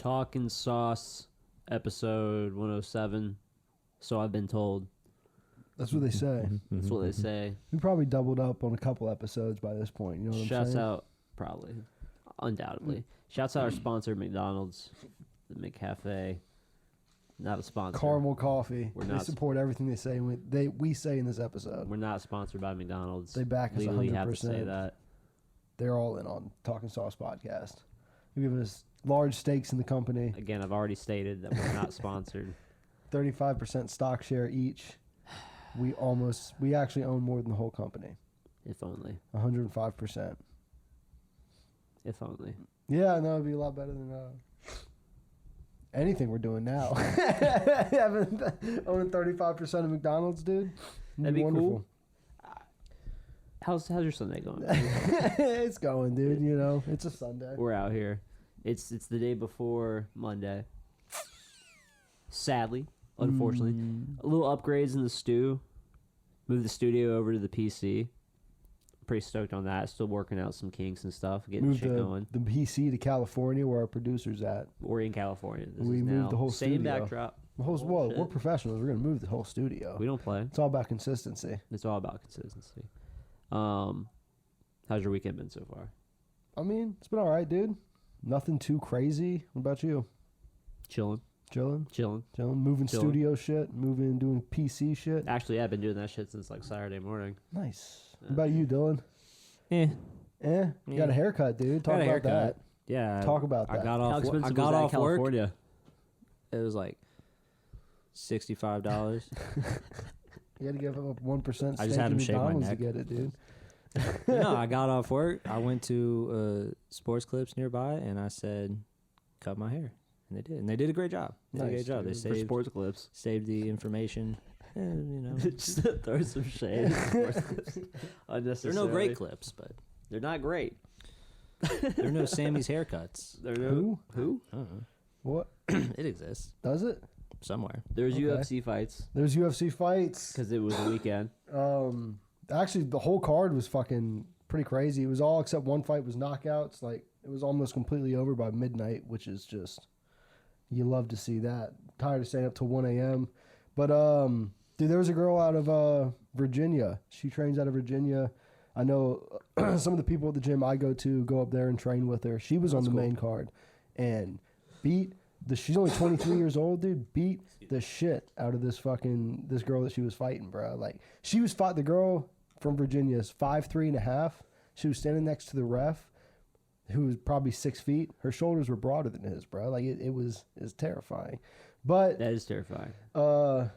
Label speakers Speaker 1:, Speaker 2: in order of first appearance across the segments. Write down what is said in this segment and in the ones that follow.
Speaker 1: Talkin Sauce, episode 107. So I've been told.
Speaker 2: That's what they say.
Speaker 1: That's what they say.
Speaker 2: We probably doubled up on a couple episodes by this point. You know what I'm saying?
Speaker 1: Shouts out, probably. Undoubtedly. Shouts out our sponsor, McDonald's. The McCafe. Not a sponsor.
Speaker 2: Caramel Coffee.
Speaker 1: We're
Speaker 2: They
Speaker 1: not
Speaker 2: support everything they say. We say in this episode.
Speaker 1: We're not sponsored by McDonald's.
Speaker 2: They back us 100%.
Speaker 1: Legally have to say that.
Speaker 2: They're all in on Talkin Sauce podcast. They've given us large stakes in the company.
Speaker 1: Again, I've already stated that we're not sponsored.
Speaker 2: 35% stock share each. We actually own more than the whole company.
Speaker 1: If only.
Speaker 2: 105%.
Speaker 1: If only.
Speaker 2: Yeah, no, it'd be a lot better than anything we're doing now. Owning 35% of McDonald's, dude.
Speaker 1: That'd be
Speaker 2: wonderful.
Speaker 1: Cool. How's your Sunday going?
Speaker 2: It's going, dude. You know, it's a Sunday.
Speaker 1: We're out here. It's the day before Monday. Sadly, unfortunately, a little upgrades in the stew. Moved the studio over to the PC. Pretty stoked on that. Still working out some kinks and stuff. Getting shit going.
Speaker 2: The PC to California, where our producer's at.
Speaker 1: We're in California.
Speaker 2: We moved the whole
Speaker 1: same
Speaker 2: studio.
Speaker 1: Backdrop.
Speaker 2: Well, we're professionals. We're gonna move the whole studio.
Speaker 1: We don't play.
Speaker 2: It's all about consistency.
Speaker 1: It's all about consistency. How's your weekend been so far?
Speaker 2: I mean, it's been all right, dude. Nothing too crazy. What about you?
Speaker 1: Chilling.
Speaker 2: Chilling. Moving
Speaker 1: Chilling.
Speaker 2: studio shit. Doing PC shit.
Speaker 1: Actually, I've been doing that shit since like Saturday morning.
Speaker 2: Nice. What about you, Dylan? You got a haircut, dude. Talk about that.
Speaker 3: Yeah.
Speaker 2: Talk about that.
Speaker 3: I got off work.
Speaker 1: California.
Speaker 3: It was like $65.
Speaker 2: You had to give up 1%.
Speaker 3: I just had him shave my
Speaker 2: McDonald's
Speaker 3: neck.
Speaker 2: to get it, dude.
Speaker 3: No, I got off work. I went to Sports Clips nearby, and I said, cut my hair. And they did. And they did a great job.
Speaker 2: Nice,
Speaker 3: They
Speaker 1: For
Speaker 3: saved
Speaker 1: sports clips.
Speaker 3: saved the information. And, you know.
Speaker 1: Just throw some shade. Sports clips.
Speaker 3: They're
Speaker 1: Unnecessary.
Speaker 3: no great clips, but
Speaker 1: They're not great.
Speaker 3: they're no Sammy's haircuts.
Speaker 1: They're no, who?
Speaker 3: I don't know.
Speaker 2: What?
Speaker 3: It exists
Speaker 2: Does it?
Speaker 3: somewhere.
Speaker 1: There's
Speaker 2: Okay.
Speaker 1: UFC fights
Speaker 2: There's UFC fights.
Speaker 1: because it was a weekend.
Speaker 2: Actually, the whole card was fucking pretty crazy. It was all except one fight was knockouts. Like, it was almost completely over by midnight, which is just, you love to see that. Tired of staying up till 1 a.m. But, dude, there was a girl out of Virginia. She trains out of Virginia. I know some of the people at the gym I go to go up there and train with her. She was on the main card and she's only 23 years old, dude. Beat the shit out of this girl that she was fighting, bro. Like, the girl from Virginia is 5'3.5". She was standing next to the ref, who was probably 6 feet. Her shoulders were broader than his, bro. Like, it was terrifying. But
Speaker 1: That is terrifying.
Speaker 2: to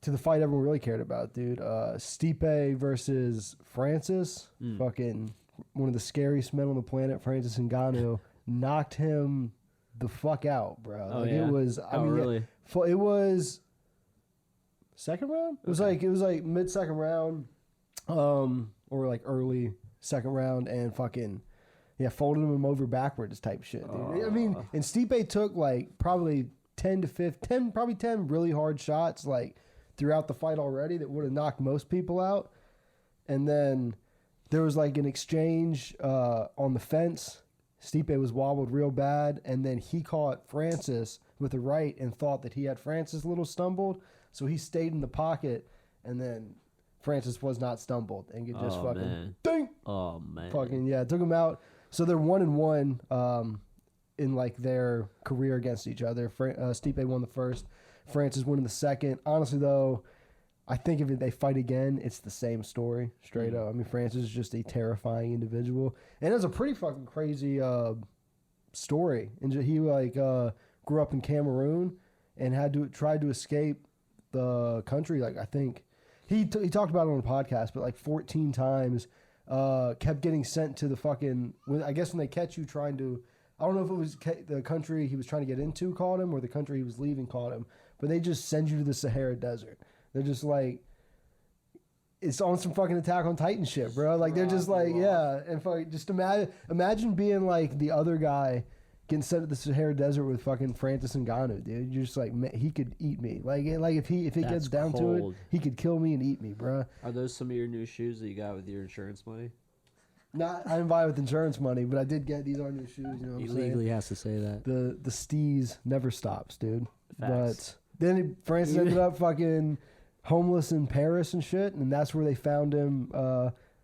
Speaker 2: the fight everyone really cared about, dude. Stipe versus Francis. Fucking one of the scariest men on the planet, Francis Ngannou, knocked him the fuck out, bro.
Speaker 1: Oh,
Speaker 2: Like,
Speaker 1: yeah?
Speaker 2: It was,
Speaker 1: Really?
Speaker 2: it was second round? It was like mid-second round, or like early second round, and fucking, yeah, folded him over backwards type shit, dude. I mean, and Stipe took like probably 10 really hard shots, like, throughout the fight already that would have knocked most people out. And then there was like an exchange on the fence. Stipe was wobbled real bad, and then he caught Francis with a right and thought that he had Francis a little stumbled, so he stayed in the pocket, and then Francis was not stumbled and could just ding!
Speaker 1: Oh, man.
Speaker 2: Fucking, yeah, took him out. So they're 1-1 in like their career against each other. Stipe won the first, Francis winning the second. Honestly, though, I think if they fight again, it's the same story, straight up. I mean, Francis is just a terrifying individual, and it's a pretty fucking crazy story. And he grew up in Cameroon and tried to escape the country. Like, I think he talked about it on a podcast, but like 14 times, kept getting sent to the fucking. I guess when they catch you trying to. I don't know if it was the country he was trying to get into caught him or the country he was leaving caught him, but they just send you to the Sahara Desert. They're just like, it's on some fucking Attack on Titan shit, bro. Like, they're just like, yeah. And fucking just imagine being like the other guy getting sent to the Sahara Desert with fucking Francis Ngannou, dude. You're just like, man, he could eat me. Like if it gets down to it, he could kill me and eat me, bro.
Speaker 1: Are those some of your new shoes that you got with your insurance money?
Speaker 2: Not I didn't buy it with insurance money, but I did get these are new shoes. You know what
Speaker 3: He
Speaker 2: I'm saying?
Speaker 3: legally has to say that.
Speaker 2: The steez never stops, dude.
Speaker 1: Facts.
Speaker 2: But then Francis ended up fucking homeless in Paris and shit, and that's where they found him.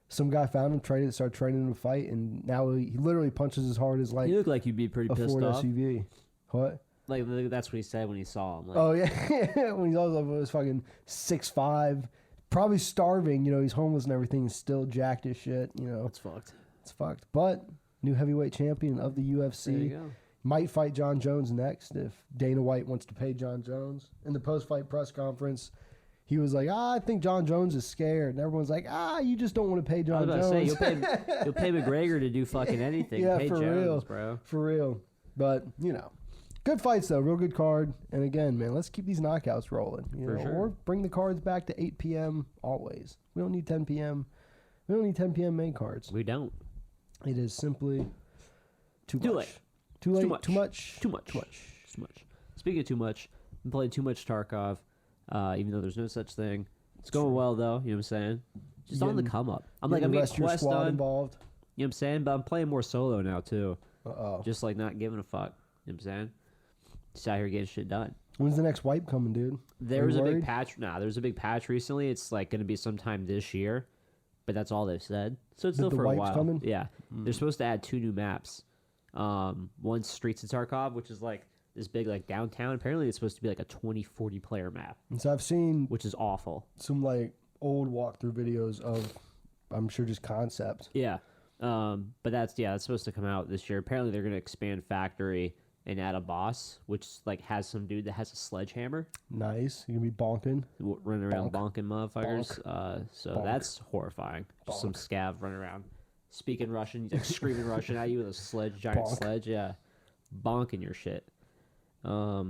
Speaker 2: Some guy found him, started training him to fight, and now he literally punches as hard as like
Speaker 1: You look like you'd be pretty
Speaker 2: a
Speaker 1: pissed
Speaker 2: Ford
Speaker 1: off.
Speaker 2: SUV. What?
Speaker 1: Like that's what he said when he saw him. Like,
Speaker 2: Oh yeah, when he's also was fucking 6'5", probably starving. You know, he's homeless and everything, and still jacked as shit. You know,
Speaker 1: it's fucked.
Speaker 2: it's fucked. But new heavyweight champion of the
Speaker 1: There you
Speaker 2: UFC
Speaker 1: go.
Speaker 2: might fight John Jones next if Dana White wants to pay John Jones. In the post-fight press conference, he was like, I think John Jones is scared, and everyone's like, you just don't want to pay
Speaker 1: I was
Speaker 2: John
Speaker 1: about
Speaker 2: Jones.
Speaker 1: to say you'll pay McGregor to do fucking anything.
Speaker 2: Yeah,
Speaker 1: pay
Speaker 2: for
Speaker 1: Jones,
Speaker 2: real.
Speaker 1: bro.
Speaker 2: For real. But, you know, good fights, though. Real good card. And again, man, let's keep these knockouts rolling. You
Speaker 1: For
Speaker 2: know,
Speaker 1: sure.
Speaker 2: Or bring the cards back to 8 p.m. always. We don't need 10 p.m. We don't need 10 p.m. main cards.
Speaker 1: We don't.
Speaker 2: It is simply too
Speaker 1: Too
Speaker 2: much.
Speaker 1: late.
Speaker 2: Too late.
Speaker 1: much.
Speaker 2: Too much.
Speaker 1: Too much.
Speaker 2: Too much.
Speaker 1: Too much. Speaking of too much, I'm playing too much Tarkov, even though there's no such thing. It's going well though. You know what I'm saying? Just on the
Speaker 2: Getting-
Speaker 1: come up. I'm
Speaker 2: Getting the
Speaker 1: getting
Speaker 2: rest of your
Speaker 1: quest
Speaker 2: squad
Speaker 1: done.
Speaker 2: involved.
Speaker 1: You know what I'm saying? But I'm playing more solo now too.
Speaker 2: Uh-oh.
Speaker 1: Just like not giving a fuck. You know what I'm saying? Just out here getting shit done.
Speaker 2: When's the next wipe coming, dude?
Speaker 1: There
Speaker 2: Are
Speaker 1: was
Speaker 2: you
Speaker 1: a big
Speaker 2: worried?
Speaker 1: patch. Nah, there was a big patch recently. It's like going to be sometime this year, but that's all they've said. So it's
Speaker 2: The-
Speaker 1: still
Speaker 2: the
Speaker 1: for a
Speaker 2: wipe's
Speaker 1: while.
Speaker 2: coming?
Speaker 1: Yeah, they're supposed to add 2 new maps. One Streets of Tarkov, which is like this big like downtown. Apparently, it's supposed to be like a 20-40 player map,
Speaker 2: And so I've seen
Speaker 1: which is awful.
Speaker 2: some like old walkthrough videos of, I'm sure, just concepts.
Speaker 1: Yeah, but that's supposed to come out this year. Apparently, they're going to expand Factory and add a boss, which like has some dude that has a sledgehammer.
Speaker 2: Nice. You're gonna be bonking.
Speaker 1: Running around bonking motherfuckers. So
Speaker 2: Bonk.
Speaker 1: that's horrifying. Just some scav running around speaking Russian, he's like screaming Russian at you with a giant
Speaker 2: Bonk.
Speaker 1: sledge. Yeah, bonking your shit. Yeah,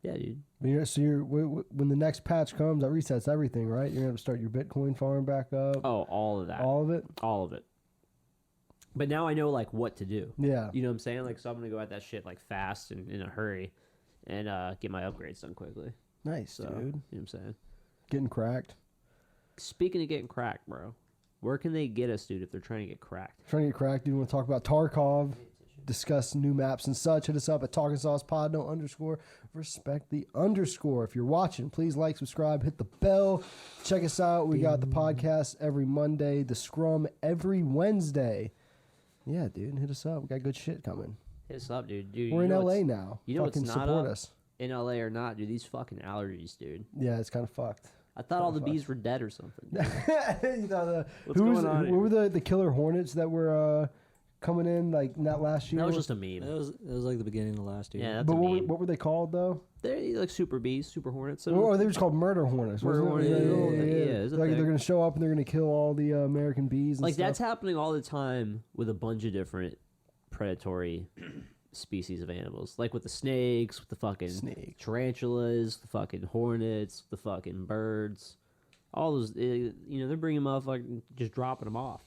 Speaker 1: dude.
Speaker 2: When the next patch comes, that resets everything, right? You're gonna have to start your Bitcoin farm back up.
Speaker 1: Oh, all of that,
Speaker 2: All of it.
Speaker 1: all of it. But now I know like what to do.
Speaker 2: Yeah.
Speaker 1: You know what I'm saying? Like, so I'm gonna go at that shit like fast and in a hurry, and get my upgrades done quickly.
Speaker 2: Nice,
Speaker 1: So
Speaker 2: dude.
Speaker 1: you know what I'm saying?
Speaker 2: Getting cracked.
Speaker 1: Speaking of getting cracked, bro, where can they get us, dude, if they're trying to get cracked?
Speaker 2: Trying to get cracked. Do you want to talk about Tarkov? Discuss new maps and such. Hit us up at Talkin Sauce Pod. No underscore. Respect the underscore. If you're watching, please like, subscribe, hit the bell. Check us out. We got the podcast every Monday. The Scrum every Wednesday. Yeah, dude, hit us up. We got good shit coming.
Speaker 1: Hit us up, dude.
Speaker 2: We're in
Speaker 1: know
Speaker 2: LA
Speaker 1: what's-
Speaker 2: now.
Speaker 1: You know what's
Speaker 2: Fucking
Speaker 1: not
Speaker 2: support
Speaker 1: up?
Speaker 2: us.
Speaker 1: In LA or not, dude, these fucking allergies, dude.
Speaker 2: Yeah, it's kind of fucked.
Speaker 1: I thought all the
Speaker 2: fuck.
Speaker 1: bees were dead or something.
Speaker 2: You know,
Speaker 1: What's going on
Speaker 2: what
Speaker 1: here?
Speaker 2: were the killer hornets that were coming in like not last year?
Speaker 1: That was just a meme.
Speaker 3: It was like the beginning of last year.
Speaker 1: Yeah, that's
Speaker 2: but
Speaker 1: a meme.
Speaker 2: what were they called though?
Speaker 1: They're like super bees, super hornets.
Speaker 2: Or they were just called murder hornets.
Speaker 1: Murder
Speaker 2: wasn't it?
Speaker 1: hornets, yeah, it's a
Speaker 2: Like
Speaker 1: thing.
Speaker 2: they're gonna show up and they're gonna kill all the American bees. And
Speaker 1: Like
Speaker 2: stuff.
Speaker 1: that's happening all the time with a bunch of different predatory species of animals. Like with the snakes, with the fucking
Speaker 2: Snake.
Speaker 1: tarantulas, the fucking hornets, the fucking birds. All those, they're bringing them off, like just dropping them off,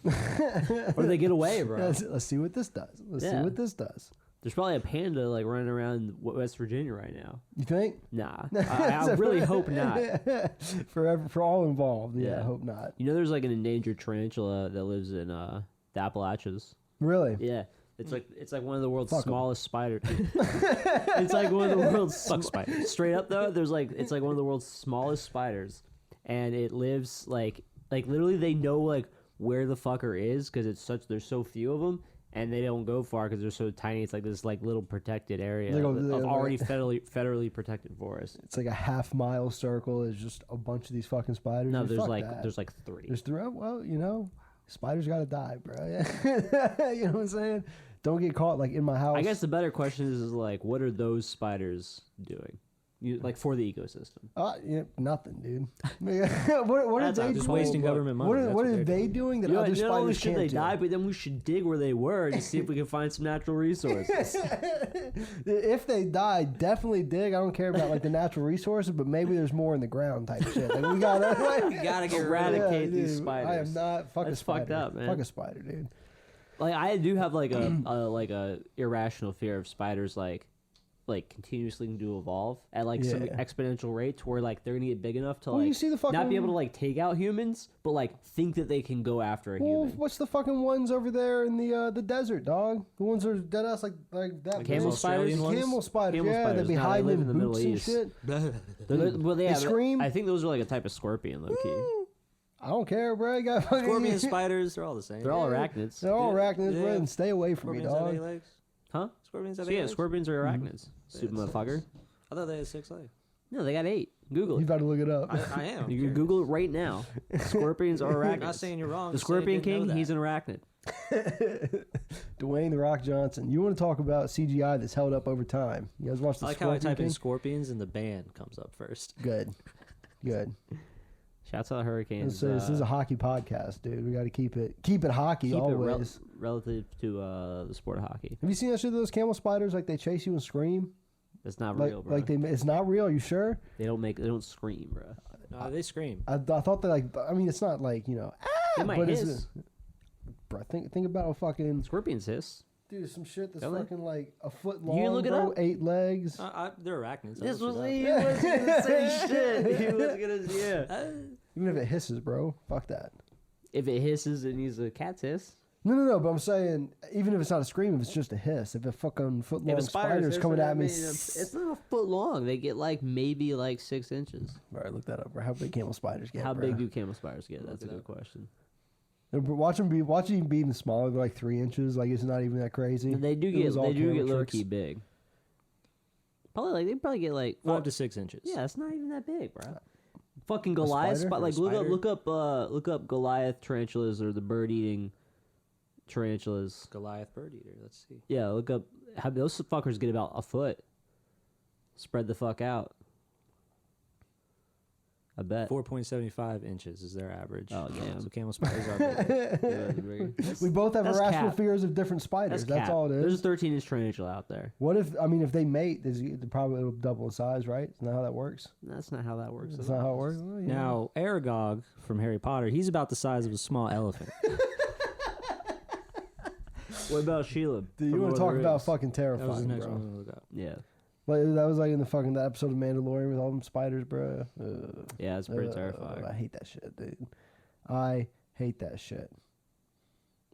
Speaker 1: or they get away, bro.
Speaker 2: Let's see what this does. Let's see
Speaker 1: Yeah.
Speaker 2: what this does.
Speaker 1: There's probably a panda like running around West Virginia right now.
Speaker 2: You think?
Speaker 1: Nah, I really hope not.
Speaker 2: For all involved. Yeah,
Speaker 1: Yeah.
Speaker 2: I hope not.
Speaker 1: You know, there's like an endangered tarantula that lives in the Appalachians.
Speaker 2: Really?
Speaker 1: Yeah, it's like one of the world's
Speaker 2: Fuck 'em.
Speaker 1: smallest spiders. It's like one of the world's spiders. Straight up though, it's like one of the world's smallest spiders, and it lives like literally they know like where the fucker is because there's so few of them. And they don't go far because they're so tiny. It's like this like little protected area
Speaker 2: They go-
Speaker 1: of
Speaker 2: they-
Speaker 1: already federally protected forest.
Speaker 2: It's like a half-mile circle. It's just a bunch of these fucking spiders.
Speaker 1: No,
Speaker 2: Fuck
Speaker 1: there's
Speaker 2: that.
Speaker 1: like 3.
Speaker 2: There's three. Well, spiders gotta die, bro. You know what I'm saying? Don't get caught like in my house.
Speaker 1: I guess the better question is like, what are those spiders doing? Like for the ecosystem.
Speaker 2: Nothing, dude. what are
Speaker 1: That's
Speaker 2: they
Speaker 1: not
Speaker 3: Just
Speaker 2: doing?
Speaker 3: wasting government money.
Speaker 2: What
Speaker 3: That's
Speaker 2: are
Speaker 3: they're
Speaker 2: they
Speaker 3: doing.
Speaker 2: doing that
Speaker 1: You know,
Speaker 2: other
Speaker 1: not only
Speaker 2: spiders
Speaker 1: should
Speaker 2: can't
Speaker 1: they
Speaker 2: do?
Speaker 1: die, but then we should dig where they were to see if we can find some natural resources.
Speaker 2: If they die, definitely dig. I don't care about like the natural resources, but maybe there's more in the ground type shit. Like, we gotta
Speaker 1: We gotta get eradicate these spiders.
Speaker 2: I am not fuck a
Speaker 1: That's
Speaker 2: spider.
Speaker 1: fucked up, man.
Speaker 2: Fuck a spider, dude.
Speaker 1: Like I do have like a irrational fear of spiders. Like like continuously to evolve at like some
Speaker 2: Yeah.
Speaker 1: exponential rate to where like they're gonna get big enough to
Speaker 2: Well,
Speaker 1: like
Speaker 2: you see the fucking
Speaker 1: not be able to like take out humans, but like think that they can go after a
Speaker 2: Well,
Speaker 1: human.
Speaker 2: what's the fucking ones over there in the desert, dog? The ones that are dead ass like that.
Speaker 1: Camel
Speaker 2: big.
Speaker 1: spiders?
Speaker 2: Camel spiders.
Speaker 1: Camel
Speaker 2: yeah,
Speaker 1: spiders.
Speaker 2: they'd be
Speaker 1: No, they
Speaker 2: hiding
Speaker 1: live
Speaker 2: in
Speaker 1: in the Middle
Speaker 2: boots and
Speaker 1: East.
Speaker 2: shit.
Speaker 1: Well, yeah, but
Speaker 2: scream?
Speaker 1: I think those are like a type of scorpion, low key.
Speaker 2: I don't care, bro. You got fucking
Speaker 3: Scorpion, spiders, they're all the same.
Speaker 1: They're all arachnids.
Speaker 2: They're all
Speaker 3: Yeah.
Speaker 2: arachnids, bro.
Speaker 3: Yeah.
Speaker 2: And stay away from
Speaker 3: Scorpions
Speaker 2: me,
Speaker 3: have 8
Speaker 2: dog.
Speaker 3: legs.
Speaker 1: Huh?
Speaker 3: Scorpions have
Speaker 1: So
Speaker 3: 8
Speaker 1: yeah,
Speaker 3: legs.
Speaker 1: scorpions are arachnids. Stupid motherfucker.
Speaker 3: I thought they had 6 legs.
Speaker 1: No, they got 8. Google
Speaker 2: You
Speaker 1: it.
Speaker 2: got to look it up.
Speaker 3: I am.
Speaker 1: You can Google it right now. Scorpions are arachnids.
Speaker 3: I'm not saying you're wrong.
Speaker 1: The
Speaker 3: just saying I
Speaker 1: Scorpion
Speaker 3: didn't know
Speaker 1: King,
Speaker 3: that.
Speaker 1: he's an arachnid.
Speaker 2: Dwayne the Rock Johnson. You want to talk about CGI that's held up over time? You guys watch the
Speaker 3: I like how I
Speaker 2: Scorpion
Speaker 3: type
Speaker 2: King?
Speaker 3: in scorpions and the band comes up first.
Speaker 2: Good.
Speaker 1: Shouts out Hurricanes.
Speaker 2: This is a hockey podcast, dude. We got to keep it hockey
Speaker 1: keep
Speaker 2: always.
Speaker 1: it relative to the sport of hockey.
Speaker 2: Have you seen that shit? Those camel spiders, like they chase you and scream.
Speaker 1: It's not
Speaker 2: Like,
Speaker 1: real, bro.
Speaker 2: it's not real. You sure?
Speaker 1: They don't scream, bro.
Speaker 3: No, they scream.
Speaker 2: I thought that like I mean it's not like
Speaker 1: They might
Speaker 2: but
Speaker 1: hiss.
Speaker 2: bro. Think about a fucking
Speaker 1: Scorpions hiss.
Speaker 2: dude. Some shit that's
Speaker 1: Don't they?
Speaker 2: fucking like a foot long.
Speaker 1: can look it
Speaker 2: bro,
Speaker 1: up?
Speaker 2: 8 legs.
Speaker 3: They're arachnids.
Speaker 1: This
Speaker 3: I'll
Speaker 1: was
Speaker 3: look
Speaker 1: he
Speaker 3: it up.
Speaker 1: was gonna say shit. He was gonna yeah.
Speaker 2: Even if it hisses, bro. Fuck that.
Speaker 1: If it hisses, it needs a cat's hiss.
Speaker 2: No. But I'm saying even if it's not a scream, if it's just a hiss, if a fucking foot long
Speaker 1: If a
Speaker 2: spider's
Speaker 1: hiss,
Speaker 2: coming
Speaker 1: I
Speaker 2: at me,
Speaker 1: mean, it's not a foot long. They get like maybe like 6 inches.
Speaker 2: all right, look that up, bro. How big camel spiders get?
Speaker 1: How
Speaker 2: bro?
Speaker 1: big do camel spiders get? That's a good question.
Speaker 2: Watch them be even smaller. They're like 3 inches. Like it's not even that crazy.
Speaker 1: They do
Speaker 2: It
Speaker 1: get
Speaker 2: was all camera
Speaker 1: low
Speaker 2: tricks.
Speaker 1: key big. They probably get like
Speaker 3: 5 to 6 inches.
Speaker 1: Yeah, it's not even that big, bro. Fucking Goliath,
Speaker 2: spider?
Speaker 1: like
Speaker 3: A spider?
Speaker 1: look up Goliath tarantulas or the bird eating tarantulas.
Speaker 3: Goliath bird eater. Let's see.
Speaker 1: Yeah, look up how those fuckers get about a foot. Spread the fuck out. I bet.
Speaker 3: 4.75 inches is their average.
Speaker 1: Oh, damn.
Speaker 3: So camel spiders are big.
Speaker 1: Yeah,
Speaker 2: We both have
Speaker 1: That's
Speaker 2: irrational
Speaker 1: cap.
Speaker 2: fears of different spiders. That's
Speaker 1: cap.
Speaker 2: all it is.
Speaker 1: There's a 13-inch tarantula out there.
Speaker 2: What if if they mate? Probably it'll double in size, right? Isn't that how that works?
Speaker 1: That's not how that works.
Speaker 2: That's
Speaker 1: at
Speaker 2: not how it
Speaker 1: all.
Speaker 2: works. Well, yeah.
Speaker 3: Now, Aragog from Harry Potter, he's about the size of a small elephant.
Speaker 1: What about Sheila?
Speaker 2: Dude, you
Speaker 1: from
Speaker 2: want to
Speaker 1: Lord
Speaker 2: talk
Speaker 1: of the
Speaker 2: about
Speaker 1: Rings?
Speaker 2: fucking
Speaker 3: That was the
Speaker 2: terrifying,
Speaker 3: next
Speaker 2: bro?
Speaker 3: one to look up.
Speaker 1: Yeah,
Speaker 2: Like that was like in that episode of Mandalorian with all them spiders, bro.
Speaker 1: yeah, it's pretty terrifying.
Speaker 2: I hate that shit, dude. I hate that shit.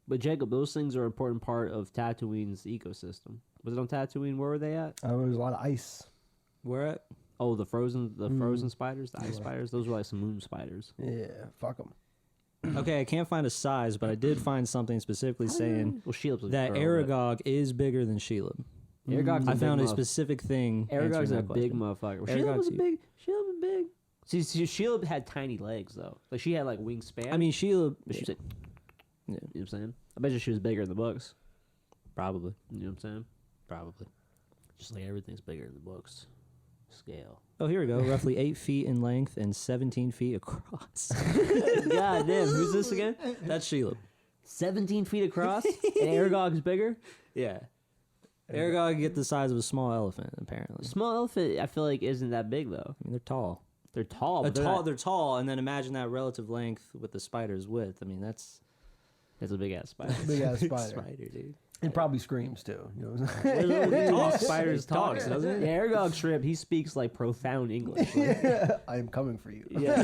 Speaker 1: But Jacob, those things are an important part of Tatooine's ecosystem. Was it on Tatooine? Where were they at?
Speaker 2: There's a lot of ice.
Speaker 3: Where at?
Speaker 1: Oh, the frozen spiders, the ice spiders. Those were like some moon spiders.
Speaker 2: Yeah, fuck them.
Speaker 3: Okay, I can't find a size, but I did find something specifically saying
Speaker 1: Well, Sheilob's a
Speaker 3: that
Speaker 1: girl, but-
Speaker 3: Aragog is bigger than Shelob.
Speaker 1: Aragog's
Speaker 3: I
Speaker 1: a
Speaker 3: found
Speaker 1: big
Speaker 3: a specific thing.
Speaker 1: Aragog's
Speaker 3: answering
Speaker 1: a
Speaker 3: that
Speaker 1: big
Speaker 3: question.
Speaker 1: motherfucker.
Speaker 3: Aragog's
Speaker 1: Shelob was
Speaker 3: huge.
Speaker 1: big. Shelob was big. See, Shelob had tiny legs though. Like she had like wingspan.
Speaker 3: I mean, Shelob.
Speaker 1: but she was like,
Speaker 3: Yeah,
Speaker 1: you know what I'm saying? I bet you she was bigger in the books.
Speaker 3: probably.
Speaker 1: You know what I'm saying?
Speaker 3: Probably.
Speaker 1: Just like everything's bigger in the books. Scale.
Speaker 3: Oh, here we go. Roughly 8 feet in length and 17 feet across.
Speaker 1: God damn, who's this again?
Speaker 3: That's Shelob.
Speaker 1: 17 feet across, and Aragog's bigger.
Speaker 3: Yeah. Aragog get the size of a small elephant, apparently.
Speaker 1: Small elephant, I feel like isn't that big though.
Speaker 3: I mean, they're tall.
Speaker 1: They're tall.
Speaker 3: They're
Speaker 1: But
Speaker 3: tall. They're tall, and then imagine that relative length with the spider's width. I mean, that's
Speaker 1: That's a big ass spider.
Speaker 2: Big ass spider.
Speaker 3: dude.
Speaker 2: It probably screams too. You know what I'm saying?
Speaker 3: Talks.
Speaker 1: Spiders
Speaker 3: Talks, doesn't it?
Speaker 1: Yeah, Aragog shrimp. He speaks like profound English. Like,
Speaker 2: I am coming for you.
Speaker 1: yeah.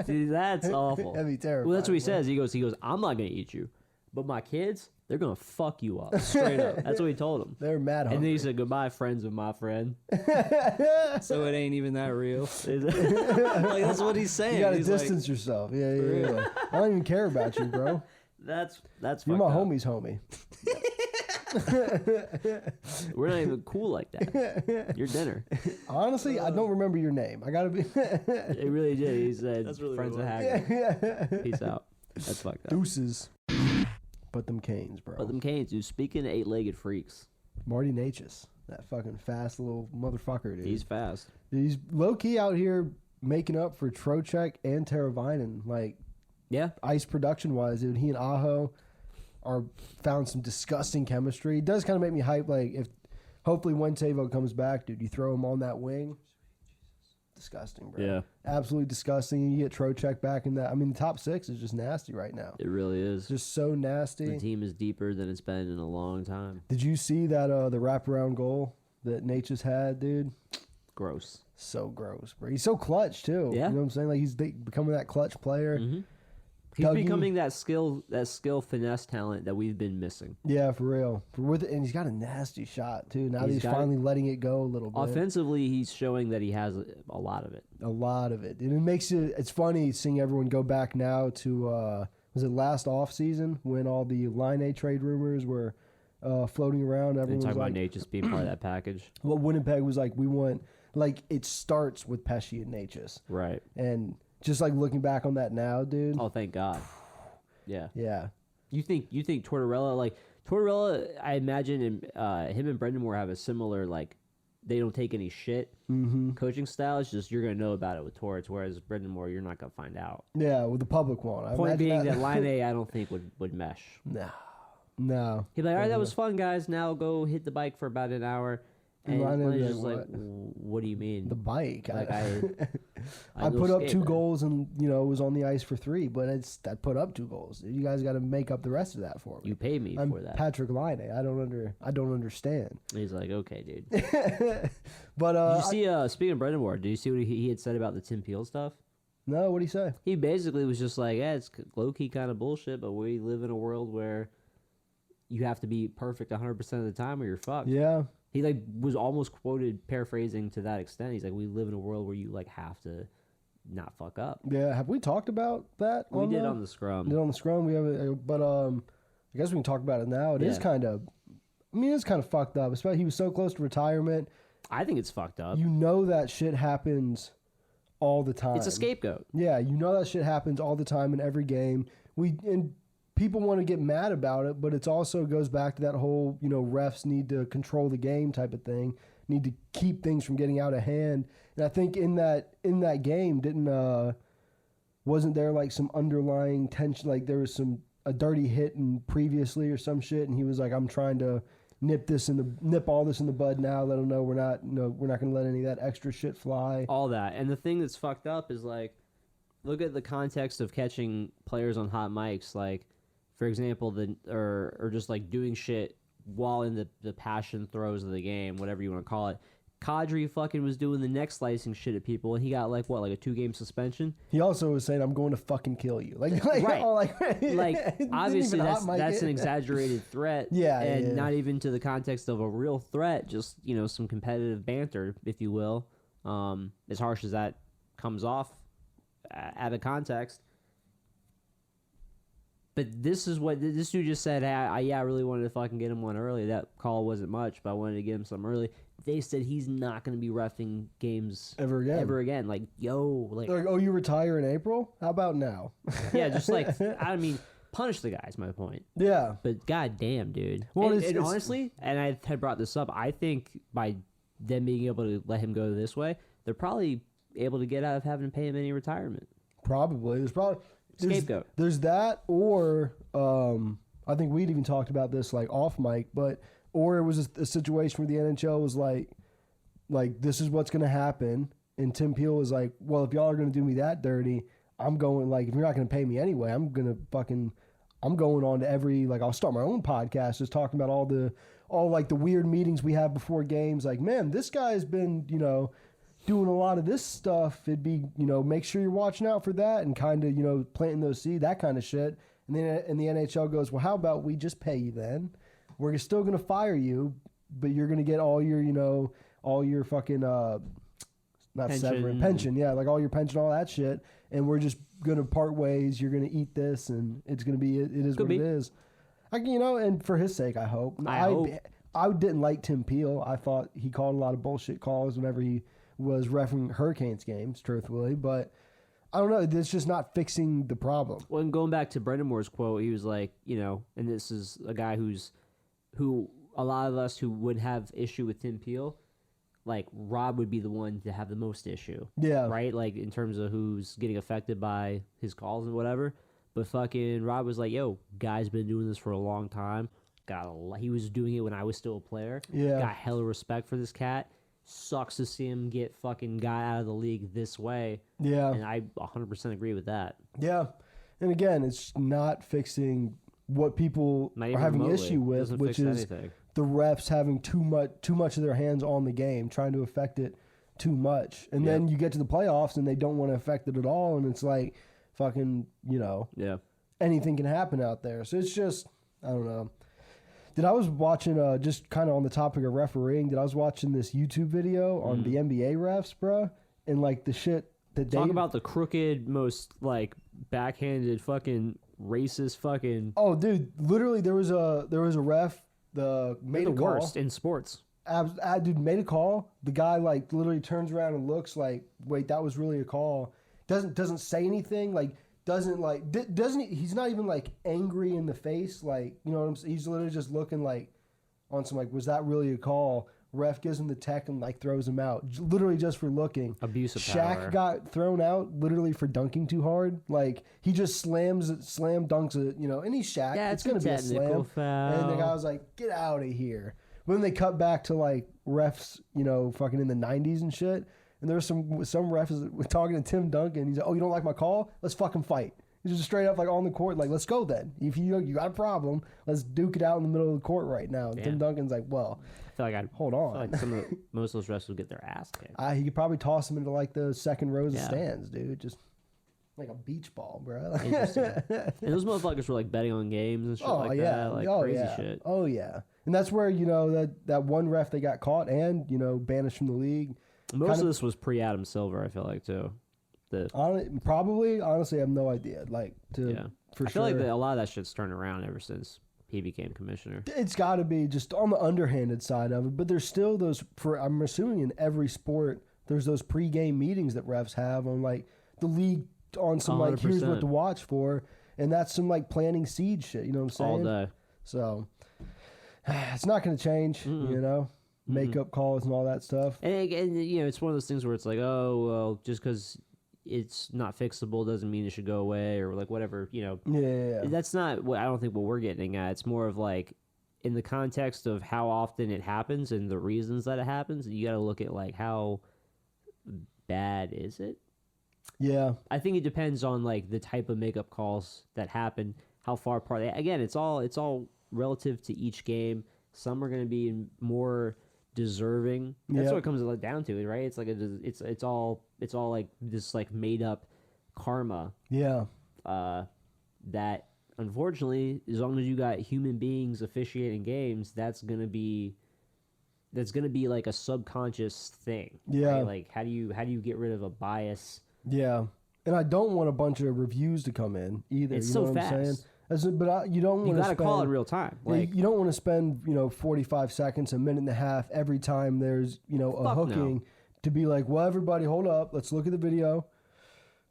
Speaker 1: See, that's awful.
Speaker 2: That'd be terrible.
Speaker 1: Well, that's what he says. He goes, I'm not gonna eat you, but my kids, they're gonna fuck you up straight up. That's what he told him.
Speaker 2: They're mad
Speaker 1: And then
Speaker 2: hungry.
Speaker 1: he said, goodbye, friends of my friend.
Speaker 3: So it ain't even that real. Like, that's what he's saying.
Speaker 2: You gotta
Speaker 3: He's like,
Speaker 2: distance yourself. Yeah. I don't even care about you, bro.
Speaker 1: That's
Speaker 2: You're
Speaker 1: fucked
Speaker 2: my
Speaker 1: up.
Speaker 2: homie's homie.
Speaker 1: We're not even cool like that. Your dinner.
Speaker 2: Honestly, I don't remember your name. I gotta be.
Speaker 1: It really did. He said,
Speaker 3: That's really
Speaker 1: friends of
Speaker 3: what
Speaker 1: Hagrid. Peace out. That's fucked up.
Speaker 2: Deuces. But them canes, bro.
Speaker 1: But them canes, dude. Speaking of 8-legged freaks,
Speaker 2: Marty Natchez, that fucking fast little motherfucker, dude.
Speaker 1: he's fast.
Speaker 2: He's low key out here making up for Trocheck and Teravainen, like
Speaker 1: Yeah.
Speaker 2: ice production wise, dude. He and Aho are found some disgusting chemistry. It does kind of make me hype. Like if hopefully when Tavo comes back, dude, you throw him on that wing. disgusting, bro.
Speaker 1: Yeah.
Speaker 2: Absolutely disgusting. And you get Trocheck back in that. I mean, the top 6 is just nasty right now.
Speaker 1: It really is.
Speaker 2: It's just so nasty.
Speaker 1: The team is deeper than it's been in a long time.
Speaker 2: Did you see that the wraparound goal that Nature's had, dude?
Speaker 1: Gross.
Speaker 2: So gross, bro. He's so clutch too.
Speaker 1: Yeah.
Speaker 2: You know what I'm saying? Like he's becoming that clutch player.
Speaker 1: Mm-hmm. He's
Speaker 2: Dougie.
Speaker 1: becoming that skill finesse talent that we've been missing.
Speaker 2: Yeah, for real. And he's got a nasty shot too. Now that he's
Speaker 1: got
Speaker 2: finally letting it go a little bit.
Speaker 1: Offensively, he's showing that he has a lot of it.
Speaker 2: A lot of it. And it makes it's funny seeing everyone go back now to was it last off season when all the Line A trade rumors were floating around.
Speaker 1: And
Speaker 2: Everyone was
Speaker 1: talking
Speaker 2: like,
Speaker 1: about Nate just being part of that package.
Speaker 2: well, Winnipeg was like, we want it starts with Pesci and Natchez.
Speaker 1: Right.
Speaker 2: And just like looking back on that now, dude.
Speaker 1: Oh, thank God. Yeah.
Speaker 2: Yeah.
Speaker 1: You think Tortorella, I imagine him and Brendan Moore have a similar, like, they don't take any shit coaching style. It's just you're going to know about it with Torts, whereas Brendan Moore, you're not going to find out.
Speaker 2: Yeah, with the public one.
Speaker 1: Point being that Line A, I don't think would mesh.
Speaker 2: No.
Speaker 1: He'd be like, all right, that was fun, guys. Now go hit the bike for about an hour. And
Speaker 2: Line A
Speaker 1: Line's
Speaker 2: was
Speaker 1: just
Speaker 2: like,
Speaker 1: like, what do you mean?
Speaker 2: The bike.
Speaker 1: Like,
Speaker 2: I
Speaker 1: go
Speaker 2: put up
Speaker 1: skate,
Speaker 2: 2
Speaker 1: man.
Speaker 2: goals and was on the ice for 3, but I put up 2 goals. You guys got to make up the rest of that for me.
Speaker 1: You pay me
Speaker 2: I'm
Speaker 1: for that.
Speaker 2: Patrick Line. I don't understand.
Speaker 1: And he's like, okay, dude.
Speaker 2: But
Speaker 1: Did you see? Speaking of Brendan Moore, did you see what he had said about the Tim Peel stuff?
Speaker 2: no, what do you say?
Speaker 1: He basically was just like, yeah, it's low key kind of bullshit, but we live in a world where you have to be perfect 100% of the time or you're fucked.
Speaker 2: Yeah.
Speaker 1: He like was almost quoted paraphrasing to that extent. He's like, we live in a world where you like have to not fuck up.
Speaker 2: Yeah. Have we talked about that?
Speaker 1: We did on the scrum.
Speaker 2: Did on the scrum. We have, but I guess we can talk about it now. It is
Speaker 1: Yeah.
Speaker 2: kind of. I mean, it's kind of fucked up. Especially he was so close to retirement.
Speaker 1: I think it's fucked up.
Speaker 2: You know that shit happens all the time.
Speaker 1: It's a scapegoat.
Speaker 2: Yeah, you know that shit happens all the time in every game. And people want to get mad about it, but it also goes back to that whole, refs need to control the game type of thing, need to keep things from getting out of hand. And I think in that game, wasn't there like some underlying tension, like there was a dirty hit previously or some shit, and he was like, I'm trying to nip all this in the bud now, let them know we're not going to let any of that extra shit fly.
Speaker 1: All that. And the thing that's fucked up is like, look at the context of catching players on hot mics, like, for example, or just like doing shit while in the passion throes of the game, whatever you want to call it. Kadri fucking was doing the neck slicing shit at people, and he got like a 2-game suspension.
Speaker 2: He also was saying, I'm going to fucking kill you. Like
Speaker 1: right.
Speaker 2: like
Speaker 1: Obviously that's an exaggerated threat.
Speaker 2: Yeah.
Speaker 1: And not even to the context of a real threat, just, some competitive banter, if you will. As harsh as that comes off out of context. But this is what this dude just said. Hey, I really wanted to fucking get him one early. That call wasn't much, but I wanted to get him some early. They said he's not going to be reffing games
Speaker 2: ever again.
Speaker 1: Like,
Speaker 2: oh, you retire in April? How about now?
Speaker 1: Yeah, just like, I mean, punish the guy is my point.
Speaker 2: Yeah.
Speaker 1: But goddamn, dude.
Speaker 2: Well,
Speaker 1: and honestly, and I had brought this up, I think by them being able to let him go this way, they're probably able to get out of having to pay him any retirement.
Speaker 2: Probably.
Speaker 1: Scapegoat.
Speaker 2: There's that, or I think we'd even talked about this like off mic, or it was a situation where the NHL was like this is what's going to happen, and Tim Peel was like, well, if y'all are going to do me that dirty, I'm going, like, if you're not going to pay me anyway, I'm going on to every, like, I'll start my own podcast just talking about all the weird meetings we have before games. Like, man, this guy's been, doing a lot of this stuff. It'd be, make sure you're watching out for that and kind of, planting those seeds, that kind of shit. And then the NHL goes, well, how about we just pay you then? We're still going to fire you, but you're going to get all your fucking, not pension. Yeah. Like all your pension, all that shit. And we're just going to part ways. You're going to eat this and it's going to be, it is what it is. And for his sake, I hope. I didn't like Tim Peel. I thought he called a lot of bullshit calls whenever he was refereing Hurricanes games, truthfully, but I don't know. It's just not fixing the problem.
Speaker 1: Well, and going back to Brendan Moore's quote, he was like, and this is a guy who a lot of us who would have issue with Tim Peel, like Rob would be the one to have the most issue.
Speaker 2: Yeah.
Speaker 1: Right? Like in terms of who's getting affected by his calls and whatever. But fucking Rob was like, yo, guy's been doing this for a long time. He was doing it when I was still a player.
Speaker 2: Yeah.
Speaker 1: Got hella respect for this cat. sucks to see him get fucking got out of the league this way.
Speaker 2: Yeah.
Speaker 1: And I 100% agree with that.
Speaker 2: Yeah. And again, it's not fixing what people
Speaker 1: Not
Speaker 2: are
Speaker 1: even
Speaker 2: having
Speaker 1: remotely.
Speaker 2: issue with,
Speaker 1: Doesn't
Speaker 2: which
Speaker 1: fix
Speaker 2: is
Speaker 1: anything.
Speaker 2: the refs having too much of their hands on the game, trying to affect it too much. And then you get to the playoffs and they don't want to affect it at all. And it's like fucking,
Speaker 1: Yeah.
Speaker 2: anything can happen out there. So it's just, I don't know. I was watching, just kind of on the topic of refereeing, I was watching this YouTube video on the NBA refs, bruh, and like the shit that
Speaker 1: Talk about the crooked, most like backhanded, fucking racist, fucking.
Speaker 2: Oh, dude! Literally, there was a ref. Made
Speaker 1: the
Speaker 2: a call.
Speaker 1: worst in sports.
Speaker 2: Dude made a call. The guy like literally turns around and looks like, wait, that was really a call. Doesn't say anything. Like doesn't he's not even like angry in the face. Like you know what I'm saying? He's literally just looking like on some like, was that really a call? Ref gives him the tech and like throws him out, literally just for looking.
Speaker 1: Abuse of
Speaker 2: Shaq
Speaker 1: power.
Speaker 2: got thrown out literally for dunking too hard. Like he just slam dunks it, and he's Shaq.
Speaker 1: Yeah,
Speaker 2: it's gonna be a slam.
Speaker 1: foul.
Speaker 2: And the guy was like, "Get out of here." But then they cut back to like refs, fucking in the '90s and shit. And there's some refs that were talking to Tim Duncan. He's like, "Oh, you don't like my call? Let's fucking fight." He's just straight up like on the court, like, "Let's go then. If you got a problem, let's duke it out in the middle of the court right now." And Tim Duncan's like, "Well,
Speaker 1: I feel like
Speaker 2: hold on."
Speaker 1: most of those refs would get their ass kicked.
Speaker 2: He could probably toss him into like the second rows of
Speaker 1: Yeah.
Speaker 2: stands, dude. Just like a beach ball, bro.
Speaker 1: Interesting. And those motherfuckers were like betting on games and shit that, like crazy shit.
Speaker 2: Oh yeah, and that's where that one ref they got caught and banished from the league.
Speaker 1: Most of this was pre Adam Silver, I feel like too.
Speaker 2: Probably, honestly, I have no idea. Like for
Speaker 1: I
Speaker 2: sure.
Speaker 1: feel like a lot of that shit's turned around ever since he became commissioner.
Speaker 2: It's got to be just on the underhanded side of it, but there's still those. I'm assuming in every sport, there's those pre-game meetings that refs have on like the league on some like here's what to watch for, and that's some like planting seed shit. You know what I'm saying?
Speaker 1: All day.
Speaker 2: So it's not going to change. Makeup calls and all that stuff.
Speaker 1: And it's one of those things where it's like, oh well, just because it's not fixable doesn't mean it should go away or like whatever.
Speaker 2: Yeah.
Speaker 1: That's not what I don't think what we're getting at. It's more of like in the context of how often it happens and the reasons that it happens. You got to look at like how bad is it.
Speaker 2: Yeah.
Speaker 1: I think it depends on like the type of makeup calls that happen, how far apart. Again, it's all relative to each game. Some are going to be more deserving. That's what it comes down to, right? It's like it's all like this like made up karma.
Speaker 2: Yeah.
Speaker 1: That unfortunately, as long as you got human beings officiating games, that's gonna be like a subconscious thing.
Speaker 2: Yeah.
Speaker 1: Right? Like how do you get rid of a bias?
Speaker 2: Yeah. And I don't want a bunch of reviews to come in either.
Speaker 1: It's
Speaker 2: you
Speaker 1: so
Speaker 2: know what I'm saying?
Speaker 1: fast.
Speaker 2: You don't want to.
Speaker 1: You gotta
Speaker 2: spend,
Speaker 1: call it in real time. Like
Speaker 2: you don't want to spend 45 seconds, a minute and a half every time there's a hooking to be like, well, everybody, hold up, let's look at the video.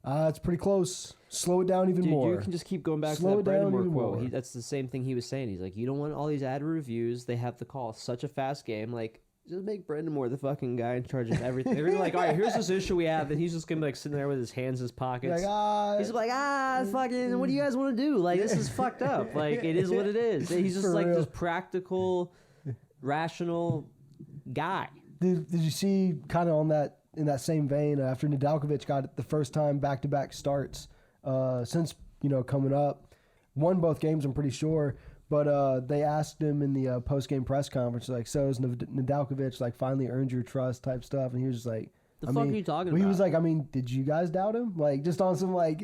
Speaker 2: It's pretty close. Slow it down even more.
Speaker 1: You can just keep going back
Speaker 2: Slow
Speaker 1: to
Speaker 2: it
Speaker 1: that
Speaker 2: down
Speaker 1: Brandon
Speaker 2: even
Speaker 1: quote.
Speaker 2: more.
Speaker 1: That's the same thing he was saying. He's like, you don't want all these ad reviews. They have to call such a fast game. Like, just make Brandon Moore the fucking guy in charge of everything. They're gonna be like, all right, here's this issue we have. And he's just gonna be like sitting there with his hands in his pockets. He's like, fucking, what do you guys want to do? Like, this is fucked up. Like, it is what it is. And he's just
Speaker 2: For
Speaker 1: like
Speaker 2: real.
Speaker 1: this practical, rational guy.
Speaker 2: Did you see kind of in that same vein after Nedeljkovic got it the first time back-to-back starts since coming up, won both games, I'm pretty sure. But they asked him in the post-game press conference, like, so has Nedeljkovic like finally earned your trust type stuff? And he was just like,
Speaker 1: The fuck are you talking about?
Speaker 2: He was like, I mean, did you guys doubt him? Like, just on some like,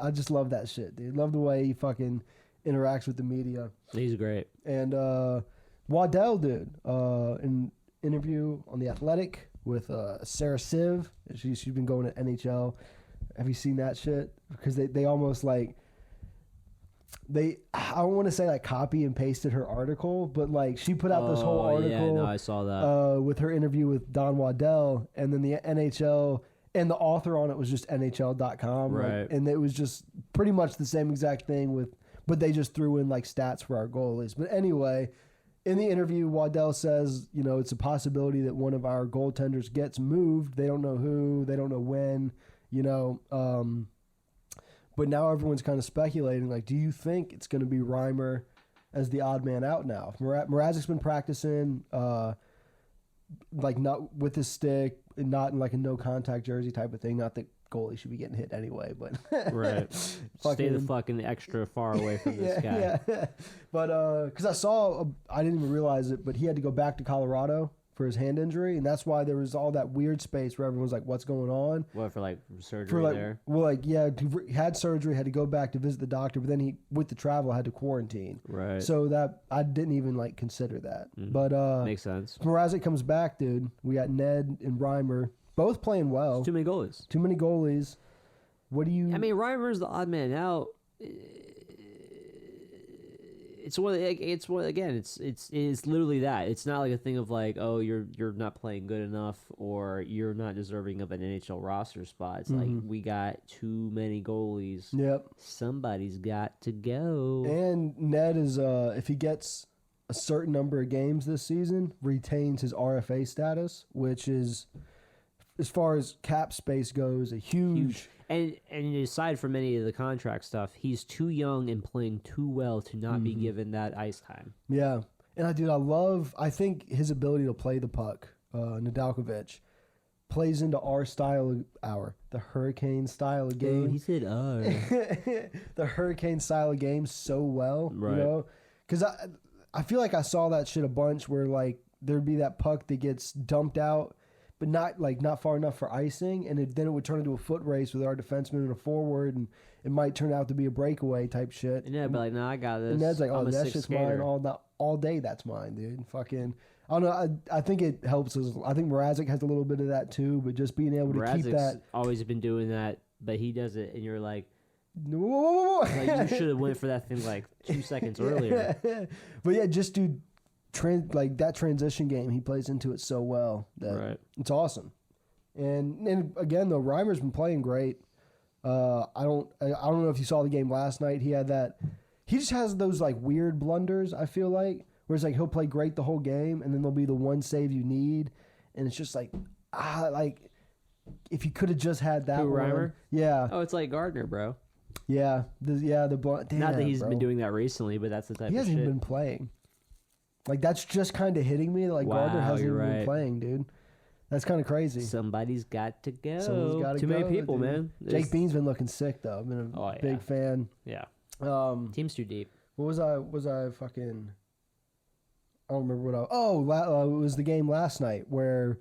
Speaker 2: I just love that shit, dude. Love the way he fucking interacts with the media.
Speaker 1: He's great.
Speaker 2: And Waddell, dude, an interview on The Athletic with Sarah Siv. She's been going to NHL. Have you seen that shit? Because they almost like, I don't want to say like copy and pasted her article, but like she put out this whole article.
Speaker 1: Yeah, no, I saw that.
Speaker 2: With her interview with Don Waddell, and then the NHL, and the author on it was just NHL.com.
Speaker 1: Right.
Speaker 2: Like, and it was just pretty much the same exact thing but they just threw in like stats for our goalies. But anyway, in the interview, Waddell says, it's a possibility that one of our goaltenders gets moved. They don't know who, they don't know when, but now everyone's kind of speculating, like, do you think it's going to be Reimer as the odd man out now? Mrazek's been practicing. like not with his stick, and not in like a no contact jersey type of thing. Not that goalie should be getting hit anyway, but
Speaker 1: Right. Stay the fucking extra far away from this guy.
Speaker 2: Yeah. But because I saw, I didn't even realize it, but he had to go back to Colorado for his hand injury, and that's why there was all that weird space where everyone was like, "What's going on?"
Speaker 1: What, for like surgery
Speaker 2: For like,
Speaker 1: there?
Speaker 2: well, like yeah, he had surgery, had to go back to visit the doctor, but then he, with the travel, had to quarantine.
Speaker 1: Right.
Speaker 2: So that I didn't even like consider that. But
Speaker 1: Makes sense.
Speaker 2: Mrazek comes back, dude. We got Ned and Reimer both playing well.
Speaker 1: Too many goalies.
Speaker 2: Too many goalies. What do you?
Speaker 1: I mean, Reimer's the odd man out. It's one. It's one again. It's literally that. It's not like a thing of like, oh, you're not playing good enough, or you're not deserving of an NHL roster spot. It's like we got too many goalies.
Speaker 2: Yep.
Speaker 1: Somebody's got to go.
Speaker 2: And Ned is, if he gets a certain number of games this season, retains his RFA status, which is, as far as cap space goes, a huge.
Speaker 1: And aside from any of the contract stuff, he's too young and playing too well to not be given that ice time.
Speaker 2: Yeah. And I think his ability to play the puck, Nedeljkovic, plays into the Hurricane style of game.
Speaker 1: Oh, he said,
Speaker 2: The Hurricane style of game so well,
Speaker 1: Right.
Speaker 2: you know? Because I feel like I saw that shit a bunch where, like, there'd be that puck that gets dumped out, but not far enough for icing, and then it would turn into a foot race with our defenseman and a forward, and it might turn out to be a breakaway type shit.
Speaker 1: and Ned be like, "No, I got this."
Speaker 2: And Ned's like, "Oh,
Speaker 1: I'm a
Speaker 2: that
Speaker 1: sixth
Speaker 2: shit's
Speaker 1: skater.
Speaker 2: mine all day. That's mine, dude." Fucking, I don't know. I think it helps us. I think Mrazek has a little bit of that too, but just being able to keep
Speaker 1: Mrazek's
Speaker 2: that.
Speaker 1: always been doing that, but he does it, and you're like,
Speaker 2: Whoa.
Speaker 1: like you should have went for that thing like 2 seconds earlier.
Speaker 2: But yeah, just do like that transition game. He plays into it so well that
Speaker 1: Right.
Speaker 2: it's awesome. And again though, Reimer's been playing great. I don't know if you saw the game last night. He had that. He just has those like weird blunders. I feel like where it's like he'll play great the whole game, and then there'll be the one save you need, and it's just like like if you could have just had that
Speaker 1: Who,
Speaker 2: one.
Speaker 1: Reimer?
Speaker 2: Yeah,
Speaker 1: Oh, it's like Gardner, bro.
Speaker 2: the blunt. Damn,
Speaker 1: Not that he's
Speaker 2: bro.
Speaker 1: been doing that recently, but that's the type
Speaker 2: He
Speaker 1: of
Speaker 2: hasn't
Speaker 1: shit.
Speaker 2: even been playing. Like that's just kind of hitting me. Like Gardner
Speaker 1: Wow,
Speaker 2: hasn't
Speaker 1: you're
Speaker 2: even been
Speaker 1: right.
Speaker 2: playing, dude. That's kind of crazy.
Speaker 1: Somebody's got to go.
Speaker 2: Someone's gotta
Speaker 1: Too many
Speaker 2: go,
Speaker 1: people,
Speaker 2: dude.
Speaker 1: man.
Speaker 2: Jake Bean's been looking sick though. I've been a
Speaker 1: yeah.
Speaker 2: big fan.
Speaker 1: Yeah.
Speaker 2: Team's
Speaker 1: too deep.
Speaker 2: What was I fucking? I don't remember what it was the game last night where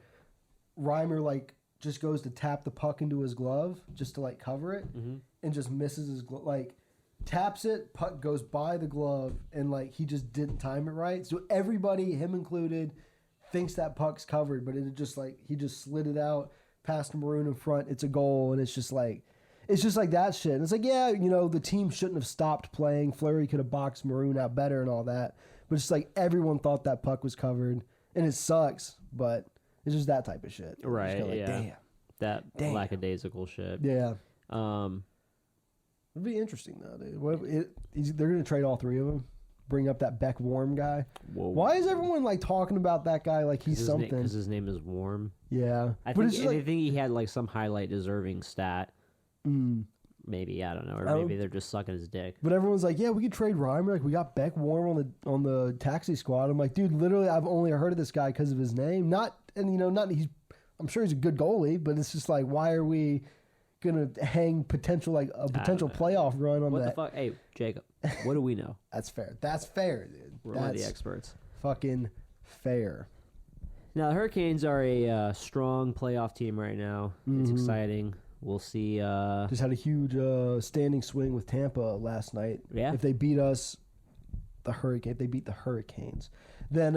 Speaker 2: Reimer like just goes to tap the puck into his glove just to like cover it and just misses his glove, like taps it, puck goes by the glove, and like he just didn't time it right. So everybody, him included, thinks that puck's covered, but it just like he just slid it out past Maroon in front. It's a goal, and it's just like that shit. And it's like, yeah, you know, the team shouldn't have stopped playing. Fleury could have boxed Maroon out better and all that. But it's like everyone thought that puck was covered, and it sucks. But it's just that type of shit. It's
Speaker 1: Right,
Speaker 2: kinda like,
Speaker 1: yeah. That
Speaker 2: Damn.
Speaker 1: lackadaisical shit.
Speaker 2: Yeah.
Speaker 1: Um,
Speaker 2: It'd be interesting though, dude. They're gonna trade all three of them. Bring up that Beck Warm guy.
Speaker 1: whoa.
Speaker 2: Why is everyone like talking about that guy like he's something?
Speaker 1: Because his name is Warm.
Speaker 2: Yeah,
Speaker 1: I
Speaker 2: but
Speaker 1: think,
Speaker 2: it's just
Speaker 1: I
Speaker 2: like,
Speaker 1: think he had like some highlight deserving stat. Maybe, I don't know, or
Speaker 2: I don't-
Speaker 1: maybe they're just sucking his dick.
Speaker 2: but everyone's like, yeah, we could trade Reimer. Like we got Beck Warm on the taxi squad. I'm like, dude, literally, I've only heard of this guy because of his name. Not he's. I'm sure he's a good goalie, but it's just like, why are we gonna hang a potential playoff run on
Speaker 1: What
Speaker 2: that?
Speaker 1: the fuck? Hey, Jacob, what do we know?
Speaker 2: That's fair. That's fair, dude.
Speaker 1: We're one of the
Speaker 2: That's
Speaker 1: experts.
Speaker 2: fucking fair.
Speaker 1: Now, the Hurricanes are a strong playoff team right now. It's exciting. We'll see.
Speaker 2: Just had a huge standing swing with Tampa last night.
Speaker 1: Yeah.
Speaker 2: If they beat us, if they beat the Hurricanes, then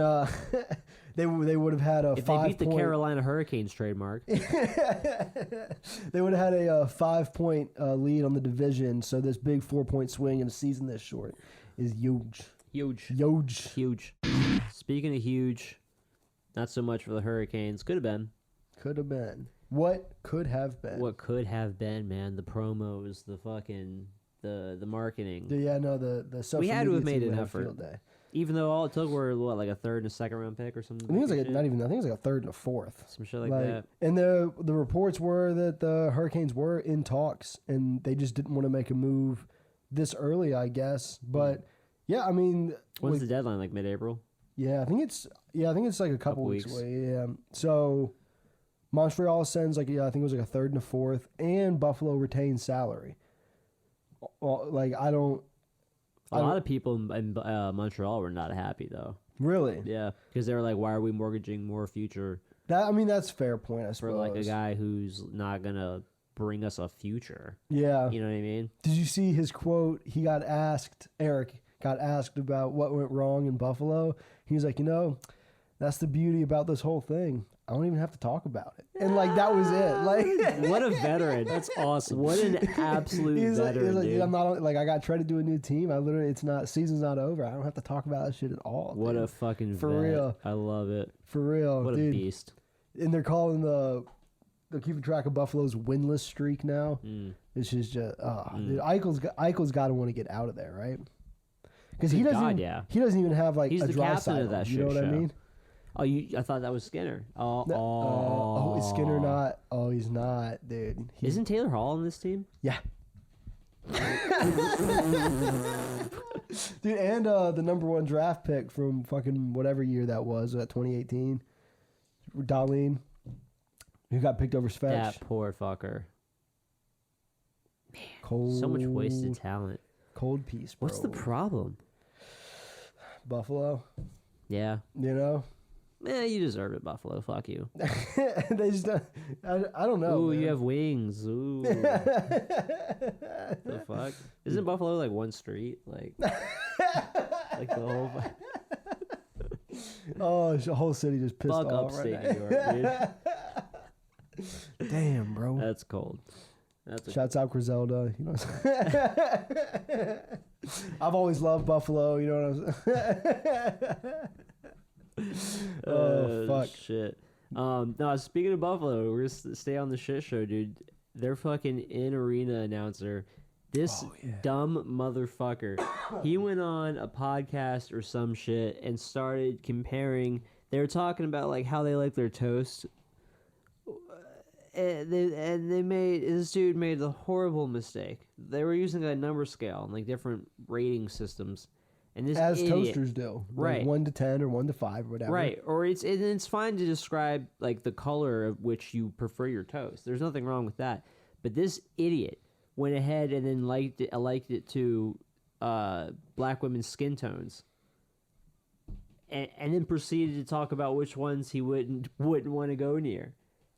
Speaker 2: they would have had a
Speaker 1: if they
Speaker 2: 5
Speaker 1: beat the
Speaker 2: point.
Speaker 1: Carolina Hurricanes trademark,
Speaker 2: They would have had a 5 point lead on the division. So this big 4 point swing in a season this short is huge.
Speaker 1: huge. Speaking of huge, not so much for the Hurricanes. Could have been.
Speaker 2: Could have been. What could have been?
Speaker 1: What could have been, man? The promos, the fucking, the marketing.
Speaker 2: The social
Speaker 1: We had to have
Speaker 2: media
Speaker 1: made
Speaker 2: team
Speaker 1: an
Speaker 2: had a
Speaker 1: effort.
Speaker 2: field day.
Speaker 1: Even though all it took were like a third and a second round pick or something.
Speaker 2: I think it was like
Speaker 1: shit.
Speaker 2: not even. I think it was like a third and a fourth.
Speaker 1: Some shit like that.
Speaker 2: And the reports were that the Hurricanes were in talks, and they just didn't want to make a move this early, I guess. But yeah, I mean,
Speaker 1: When's the deadline? Like mid-April?
Speaker 2: Yeah, I think it's like a couple weeks
Speaker 1: weeks.
Speaker 2: away. Yeah. So Montreal sends like I think it was like a third and a fourth, and Buffalo retains salary. Well, like I don't
Speaker 1: A lot of people in Montreal were not happy though.
Speaker 2: really.
Speaker 1: Yeah, because they were like, "Why are we mortgaging more future
Speaker 2: That's a fair point. I
Speaker 1: for
Speaker 2: suppose.
Speaker 1: like a guy who's not gonna bring us a future?"
Speaker 2: Yeah.
Speaker 1: You know what I mean?
Speaker 2: Did you see his quote? Eric got asked about what went wrong in Buffalo. He was like, that's the beauty about this whole thing. I don't even have to talk about it. And like that was it. Like
Speaker 1: What a veteran! That's awesome. What an absolute
Speaker 2: he's
Speaker 1: veteran,
Speaker 2: like,
Speaker 1: dude.
Speaker 2: I'm not like I got traded to a new team. Season's not over. I don't have to talk about that shit at all.
Speaker 1: What
Speaker 2: dude.
Speaker 1: a fucking
Speaker 2: For
Speaker 1: vet.
Speaker 2: real.
Speaker 1: I love it.
Speaker 2: For real.
Speaker 1: What
Speaker 2: dude.
Speaker 1: a beast.
Speaker 2: And they're calling they're keeping track of Buffalo's winless streak now. It's just dude, Eichel's got to want to get out of there, right? Because he
Speaker 1: Good
Speaker 2: doesn't.
Speaker 1: God, yeah.
Speaker 2: He doesn't even have like
Speaker 1: He's
Speaker 2: a
Speaker 1: the
Speaker 2: dry
Speaker 1: captain
Speaker 2: side.
Speaker 1: of that
Speaker 2: You know
Speaker 1: shit
Speaker 2: what I
Speaker 1: show.
Speaker 2: mean?
Speaker 1: Oh, I thought that was Skinner.
Speaker 2: Is Skinner not? Oh, he's not, dude.
Speaker 1: Isn't Taylor Hall on this team?
Speaker 2: Yeah. Dude, and the number 1 draft pick from fucking whatever year that was, 2018, Darlene, who got picked over Svetch.
Speaker 1: That poor fucker.
Speaker 2: Cold,
Speaker 1: So much wasted talent.
Speaker 2: cold piece, bro.
Speaker 1: What's the problem?
Speaker 2: Buffalo,
Speaker 1: Yeah.
Speaker 2: you know?
Speaker 1: You deserve it, Buffalo. Fuck you.
Speaker 2: They just, I don't know.
Speaker 1: Ooh,
Speaker 2: man.
Speaker 1: you have wings. Ooh. The fuck? Isn't Buffalo like one street? Like the whole
Speaker 2: Oh, the whole city just pissed
Speaker 1: fuck
Speaker 2: off
Speaker 1: upstate
Speaker 2: right
Speaker 1: New York, dude.
Speaker 2: now. Damn, bro.
Speaker 1: That's cold. That's a
Speaker 2: Shouts out Griselda. You know what I'm saying? I've always loved Buffalo. You know what I'm saying? Oh, fuck.
Speaker 1: Shit. No, speaking of Buffalo, we're gonna stay on the shit show, dude. Their fucking in-arena announcer, this dumb motherfucker, he went on a podcast or some shit and started comparing. They were talking about like how they like their toast. And this dude made the horrible mistake. They were using a number scale and like different rating systems. And this
Speaker 2: As
Speaker 1: idiot,
Speaker 2: toasters do.
Speaker 1: Right.
Speaker 2: Like 1 to 10 or 1 to 5 or whatever.
Speaker 1: right? Or it's fine to describe like the color of which you prefer your toast. There's nothing wrong with that. But this idiot went ahead and then liked it to black women's skin tones, and then proceeded to talk about which ones he wouldn't want to go near.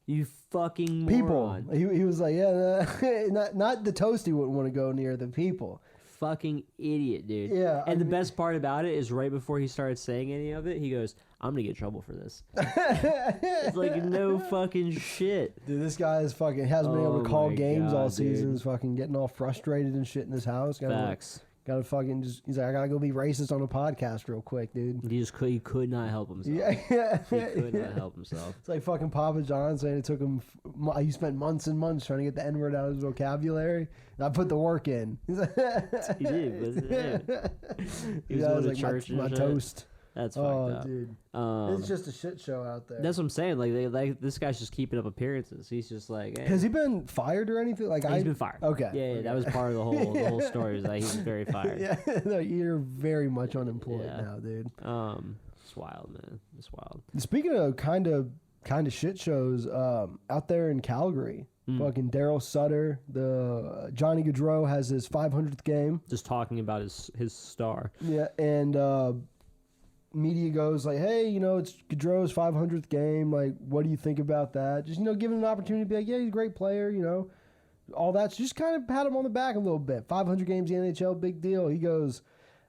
Speaker 1: You fucking moron.
Speaker 2: People. He was like, not the toast he wouldn't want to go near, the people.
Speaker 1: Fucking idiot, dude.
Speaker 2: Yeah,
Speaker 1: And the best part about it is right before he started saying any of it, he goes, "I'm gonna get in trouble for this." It's like no fucking shit.
Speaker 2: Dude, this guy is fucking hasn't been able
Speaker 1: Oh
Speaker 2: to call
Speaker 1: my
Speaker 2: games all
Speaker 1: God,
Speaker 2: season.
Speaker 1: dude.
Speaker 2: He's fucking getting all frustrated and shit in his house.
Speaker 1: Facts.
Speaker 2: Gotta fucking just. He's like, I gotta go be racist on a podcast real quick, dude.
Speaker 1: He could not help himself.
Speaker 2: Yeah,
Speaker 1: He could not help himself.
Speaker 2: It's like fucking Papa John saying it took him. He spent months and months trying to get the N word out of his vocabulary. And I put the work in.
Speaker 1: He did, wasn't it? He was
Speaker 2: Yeah, I
Speaker 1: going
Speaker 2: was
Speaker 1: to
Speaker 2: like,
Speaker 1: church
Speaker 2: my
Speaker 1: and shit.
Speaker 2: toast.
Speaker 1: That's fucked
Speaker 2: Oh,
Speaker 1: up.
Speaker 2: dude,
Speaker 1: Um,
Speaker 2: it's just a shit show out there.
Speaker 1: that's what I'm saying. Like this guy's just keeping up appearances. He's just like, hey.
Speaker 2: Has he been fired or anything? Like
Speaker 1: He's been fired.
Speaker 2: Okay.
Speaker 1: Yeah, that was part of the whole story. Was that he was very fired.
Speaker 2: Yeah, no, you're very much unemployed
Speaker 1: Yeah.
Speaker 2: now, dude.
Speaker 1: It's wild, man. It's wild.
Speaker 2: Speaking of kind of shit shows, out there in Calgary, fucking Daryl Sutter, the Johnny Gaudreau has his 500th game.
Speaker 1: Just talking about his star.
Speaker 2: Yeah, and media goes like, hey, it's Gaudreau's 500th game. Like, what do you think about that? Just, give him an opportunity to be like, yeah, he's a great player, all that. So just kind of pat him on the back a little bit. 500 games in the NHL, big deal. He goes,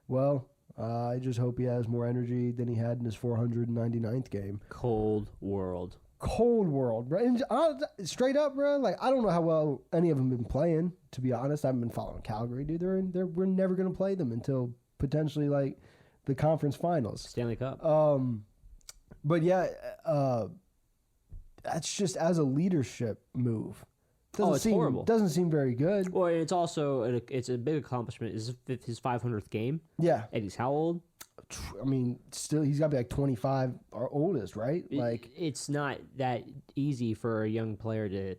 Speaker 2: well, I just hope he has more energy than he had in his 499th game.
Speaker 1: Cold world.
Speaker 2: Cold world, bro. And straight up, bro. Like, I don't know how well any of them been playing. To be honest, I haven't been following Calgary, dude. We're never gonna play them until potentially like the conference finals,
Speaker 1: Stanley Cup.
Speaker 2: But yeah, that's just as a leadership move.
Speaker 1: It's horrible.
Speaker 2: Doesn't seem very good.
Speaker 1: Well, it's also it's a big accomplishment. Is his 500th game,
Speaker 2: Yeah,
Speaker 1: and he's how old?
Speaker 2: I mean, still he's got to be like 25 or oldest, right? Like,
Speaker 1: It's not that easy for a young player to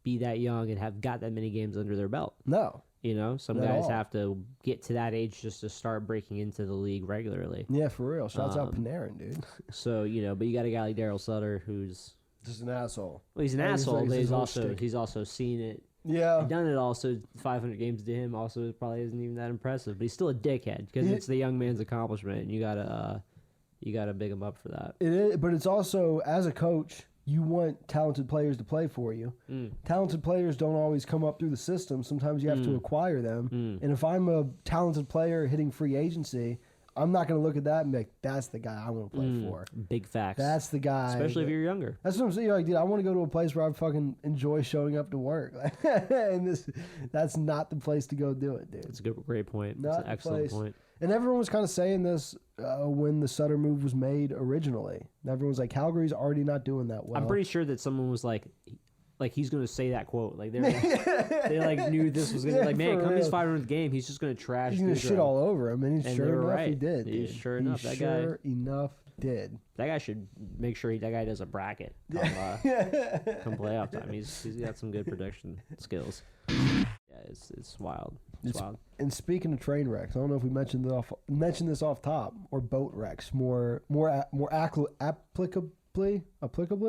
Speaker 1: be that young and have got that many games under their belt.
Speaker 2: no.
Speaker 1: You know, some
Speaker 2: At
Speaker 1: guys
Speaker 2: all.
Speaker 1: have to get to that age just to start breaking into the league regularly.
Speaker 2: Yeah, for real. Shouts out Panarin, dude.
Speaker 1: So, you know, but you got a guy like Daryl Sutter who's
Speaker 2: Just an asshole.
Speaker 1: well, he's an
Speaker 2: Like,
Speaker 1: asshole,
Speaker 2: like
Speaker 1: but
Speaker 2: his whole shtick.
Speaker 1: he's also seen it.
Speaker 2: Yeah.
Speaker 1: Done it also. 500 games to him also probably isn't even that impressive, but he's still a dickhead because
Speaker 2: He-
Speaker 1: it's the young man's accomplishment, and you gotta big him up for that.
Speaker 2: It is, but it's also, as a coach, you want talented players to play for you. Talented players don't always come up through the system. Sometimes you have to acquire them. And if I'm a talented player hitting free agency, I'm not going to look at that and be like, that's the guy I want to play for.
Speaker 1: Big facts.
Speaker 2: That's the guy.
Speaker 1: Especially if you're younger.
Speaker 2: That's what I'm saying. Like, dude, I want to go to a place where I fucking enjoy showing up to work. And that's not the place to go do it, dude.
Speaker 1: It's a great point.
Speaker 2: Not
Speaker 1: It's an
Speaker 2: the
Speaker 1: excellent
Speaker 2: place.
Speaker 1: point.
Speaker 2: And everyone was kind of saying this when the Sutter move was made originally. And everyone was like, Calgary's already not doing that well.
Speaker 1: I'm pretty sure that someone was like he's gonna say that quote. Like they like knew this was gonna be like, man,
Speaker 2: for
Speaker 1: come his
Speaker 2: real.
Speaker 1: 500th game, he's just gonna trash.
Speaker 2: He's going to shit
Speaker 1: Gaudreau.
Speaker 2: all over him. And
Speaker 1: And
Speaker 2: sure
Speaker 1: they were
Speaker 2: enough, he
Speaker 1: right.
Speaker 2: did.
Speaker 1: He
Speaker 2: dude.
Speaker 1: sure
Speaker 2: He
Speaker 1: enough, that guy-
Speaker 2: sure enough did.
Speaker 1: That guy should make sure that guy does a bracket. Come playoff time. He's got some good prediction skills. Yeah, it's wild. It's wild.
Speaker 2: And speaking of train wrecks, I don't know if we mentioned this off top, or boat wrecks more applicably.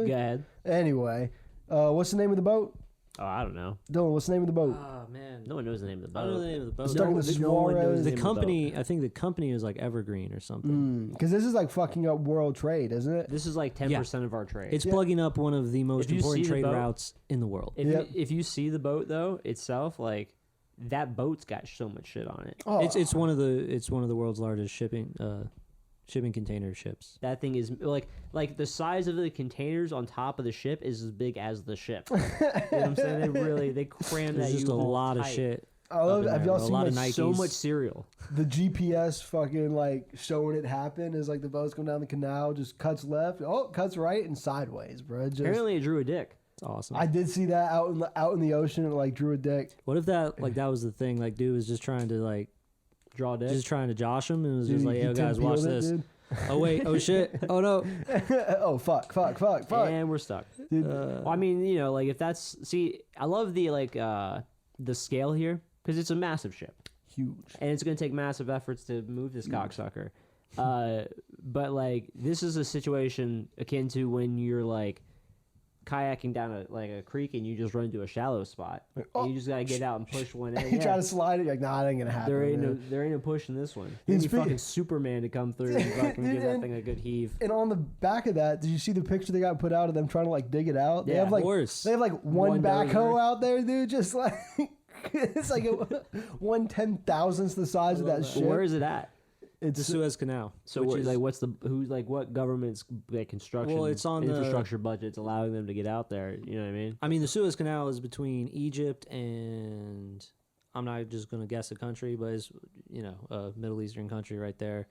Speaker 1: Go ahead.
Speaker 2: Anyway, what's the name of the boat?
Speaker 1: Oh, I don't know.
Speaker 2: Dylan, what's the name of the boat?
Speaker 3: Oh man,
Speaker 1: No one knows the name of the
Speaker 3: I don't know
Speaker 1: boat.
Speaker 3: the name of the boat.
Speaker 2: Stuck in the
Speaker 1: no one knows
Speaker 2: Suarez-
Speaker 1: the
Speaker 3: The
Speaker 1: name of
Speaker 3: company, I think the company is like Evergreen or something.
Speaker 2: Because this is like fucking up world trade, isn't it?
Speaker 1: This is like 10% of our trade.
Speaker 3: It's plugging up one of the most
Speaker 1: If you
Speaker 3: important
Speaker 1: see the
Speaker 3: trade
Speaker 1: boat-
Speaker 3: routes in the world.
Speaker 1: If if you see the boat though itself, like that boat's got so much shit on it.
Speaker 2: Oh,
Speaker 3: It's one of the world's largest shipping container ships.
Speaker 1: That thing is like the size of the containers on top of the ship is as big as the ship. You know what I'm saying? They cram that
Speaker 3: There's just a
Speaker 1: U-Haul
Speaker 3: lot of
Speaker 1: tight.
Speaker 3: shit.
Speaker 2: I love.
Speaker 3: up in
Speaker 2: Have
Speaker 3: there,
Speaker 2: y'all
Speaker 3: a
Speaker 2: seen
Speaker 3: lot of
Speaker 2: the,
Speaker 1: So
Speaker 3: Nikes.
Speaker 1: much cereal.
Speaker 2: the GPS fucking like showing it happen? Is like the boat's going down the canal, just cuts left, cuts right and sideways, bro. Just,
Speaker 1: Apparently, it drew a dick.
Speaker 3: It's awesome.
Speaker 2: I did see that out in the ocean. It like drew a dick.
Speaker 3: What if that was the thing? Like, dude was just trying to like
Speaker 1: Draw a dick.
Speaker 3: just trying to josh him and was just
Speaker 2: Dude,
Speaker 3: like,
Speaker 2: he
Speaker 3: "Yo, guys, watch
Speaker 2: Tim Peeled it,
Speaker 3: this."
Speaker 2: dude.
Speaker 3: Oh wait, oh shit, oh no.
Speaker 2: Oh fuck.
Speaker 1: And we're stuck. Well, I mean, you know, like if that's I love the the scale here because it's a massive ship.
Speaker 2: Huge.
Speaker 1: And it's going to take massive efforts to move this cocksucker. But like this is a situation akin to when you're like kayaking down a creek and you just run into a shallow spot. And you just got to get out and push one in.
Speaker 2: You try to slide it, you're like, nah, it ain't gonna happen.
Speaker 1: There ain't no push in this one.
Speaker 2: He's
Speaker 1: You need fucking Superman to come through and fucking give that
Speaker 2: And-
Speaker 1: thing a good heave.
Speaker 2: And on the back of that, did you see the picture they got put out of them trying to like dig it out? They
Speaker 1: Yeah,
Speaker 2: have like
Speaker 3: of course.
Speaker 2: they have like one
Speaker 1: One
Speaker 2: backhoe
Speaker 1: dozer.
Speaker 2: out there, dude. Just like it's like 1/10,000th the size of that ship.
Speaker 1: Where is it at?
Speaker 3: The
Speaker 2: It's
Speaker 3: Suez Canal.
Speaker 1: So
Speaker 3: which
Speaker 1: what,
Speaker 3: is,
Speaker 1: like what government's like construction
Speaker 3: Well, it's on the-
Speaker 1: infrastructure budget's allowing them to get out there, you know what I mean?
Speaker 3: I mean, the Suez Canal is between Egypt and I'm not just gonna guess a country, but it's a Middle Eastern country right there.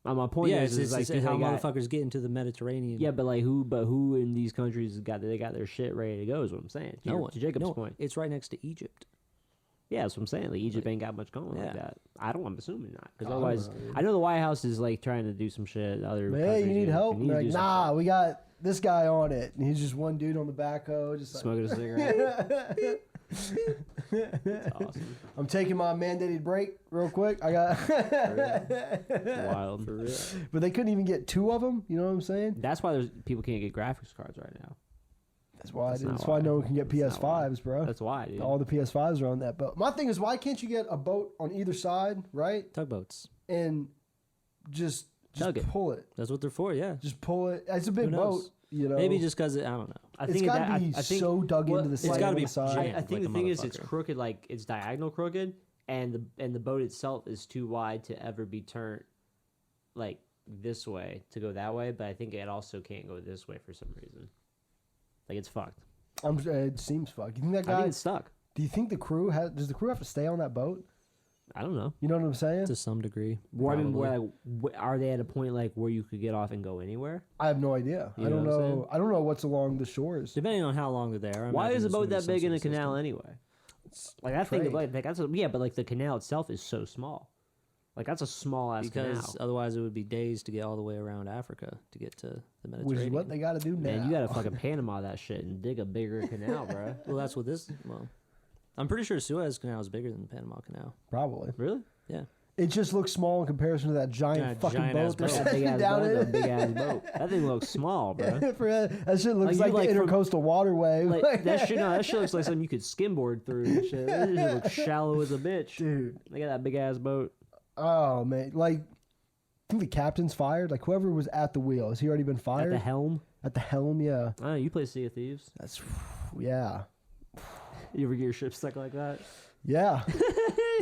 Speaker 1: My point
Speaker 3: Yeah,
Speaker 1: is,
Speaker 3: it's
Speaker 1: like
Speaker 3: how
Speaker 1: they got-
Speaker 3: motherfuckers get into the Mediterranean.
Speaker 1: Yeah, but who in these countries got their shit ready to go? Is what I'm saying.
Speaker 3: no one.
Speaker 1: To Jacob's
Speaker 3: no one.
Speaker 1: point.
Speaker 3: It's right next to Egypt.
Speaker 1: Yeah, that's what I'm saying. Like Egypt ain't got much going like
Speaker 3: Yeah.
Speaker 1: that. I'm assuming not, because
Speaker 2: I don't
Speaker 1: otherwise,
Speaker 2: know, dude.
Speaker 1: I know the White House is like trying to do some shit. Other
Speaker 2: hey,
Speaker 1: countries,
Speaker 2: you need help?
Speaker 1: need
Speaker 2: They're
Speaker 1: to
Speaker 2: like,
Speaker 1: do some
Speaker 2: nah,
Speaker 1: shit.
Speaker 2: we got this guy on it, and he's just one dude on the backhoe, just like,
Speaker 1: Smoking a cigarette. That's awesome.
Speaker 2: I'm taking my mandated break real quick. I got,
Speaker 1: Wild. For real.
Speaker 2: but they couldn't even get two of them. You know what I'm saying?
Speaker 1: That's why people can't get graphics cards right now.
Speaker 2: That's why.
Speaker 1: That's not
Speaker 2: That's why
Speaker 1: why.
Speaker 2: no one can get
Speaker 1: That's not why.
Speaker 2: PS5s, bro.
Speaker 1: That's why, dude.
Speaker 2: All the PS5s are on that boat. My thing is, why can't you get a boat on either side, right?
Speaker 3: Tugboats.
Speaker 2: And just
Speaker 1: Tug it.
Speaker 2: pull it.
Speaker 3: That's what they're for. Yeah.
Speaker 2: Just pull it. It's a big
Speaker 3: Who
Speaker 2: boat,
Speaker 3: knows?
Speaker 2: you know.
Speaker 3: Maybe just because I don't know.
Speaker 1: I
Speaker 2: It's
Speaker 1: think
Speaker 2: got to
Speaker 1: that,
Speaker 2: be
Speaker 1: I think,
Speaker 2: so dug
Speaker 1: well,
Speaker 2: into the
Speaker 1: it's
Speaker 2: side.
Speaker 3: gotta
Speaker 2: on
Speaker 3: be
Speaker 2: the side.
Speaker 3: jammed.
Speaker 1: I think
Speaker 3: like
Speaker 1: the
Speaker 3: a
Speaker 1: thing is, it's
Speaker 3: motherfucker.
Speaker 1: crooked, like it's diagonal crooked, and the boat itself is too wide to ever be turned like this way to go that way. But I think it also can't go this way for some reason. Like it's fucked.
Speaker 2: It seems fucked. You think that
Speaker 1: I
Speaker 2: guy?
Speaker 1: think it's stuck.
Speaker 2: Do you think the crew has? Does the crew have to stay on that boat?
Speaker 1: I don't know.
Speaker 2: You know what I'm saying?
Speaker 3: To some degree.
Speaker 1: Where, I mean,
Speaker 3: probably.
Speaker 1: are they at a point like where you could get off and go anywhere?
Speaker 2: I have no idea.
Speaker 1: You
Speaker 2: I don't
Speaker 1: know what I'm
Speaker 2: know.
Speaker 1: saying?
Speaker 2: I don't know what's along the shores.
Speaker 3: Depending on how long they're there. I
Speaker 1: Why
Speaker 3: imagine
Speaker 1: is a
Speaker 3: there's
Speaker 1: boat
Speaker 3: gonna
Speaker 1: that
Speaker 3: be
Speaker 1: big
Speaker 3: some
Speaker 1: in a
Speaker 3: sort of
Speaker 1: canal
Speaker 3: system.
Speaker 1: anyway? Like that thing,
Speaker 2: Trade.
Speaker 1: like that's but like the canal itself is so small. Like that's a small ass
Speaker 3: Because
Speaker 1: canal.
Speaker 3: otherwise it would be days to get all the way around Africa to get to the Mediterranean.
Speaker 2: Which is what they got to do now.
Speaker 1: Man, you gotta fucking Panama that shit and dig a bigger canal, bro.
Speaker 3: Well, that's what this. Well, I'm pretty sure Suez Canal is bigger than the Panama Canal.
Speaker 2: Probably.
Speaker 3: Really? Yeah.
Speaker 2: It just looks small in comparison to that giant fucking
Speaker 3: giant-ass
Speaker 2: boat.
Speaker 3: boat.
Speaker 2: They're
Speaker 1: Big ass
Speaker 2: down
Speaker 1: boat, a
Speaker 2: in.
Speaker 1: big ass boat. That thing looks small, bro.
Speaker 2: That shit looks
Speaker 1: Like,
Speaker 2: like
Speaker 1: you
Speaker 2: the
Speaker 1: like from-
Speaker 2: intercoastal waterway.
Speaker 1: Like that shit. No, that shit looks like something you could skimboard through and shit. That shit looks shallow as a bitch.
Speaker 2: Dude.
Speaker 1: Look at that big ass boat.
Speaker 2: Oh man, like I think the captain's fired. Like whoever was at the wheel, has he already been
Speaker 1: At
Speaker 2: fired?
Speaker 1: the helm.
Speaker 2: At the helm, yeah.
Speaker 1: I don't know. You play Sea of Thieves.
Speaker 2: That's yeah.
Speaker 1: You ever get your ship stuck like that?
Speaker 2: Yeah.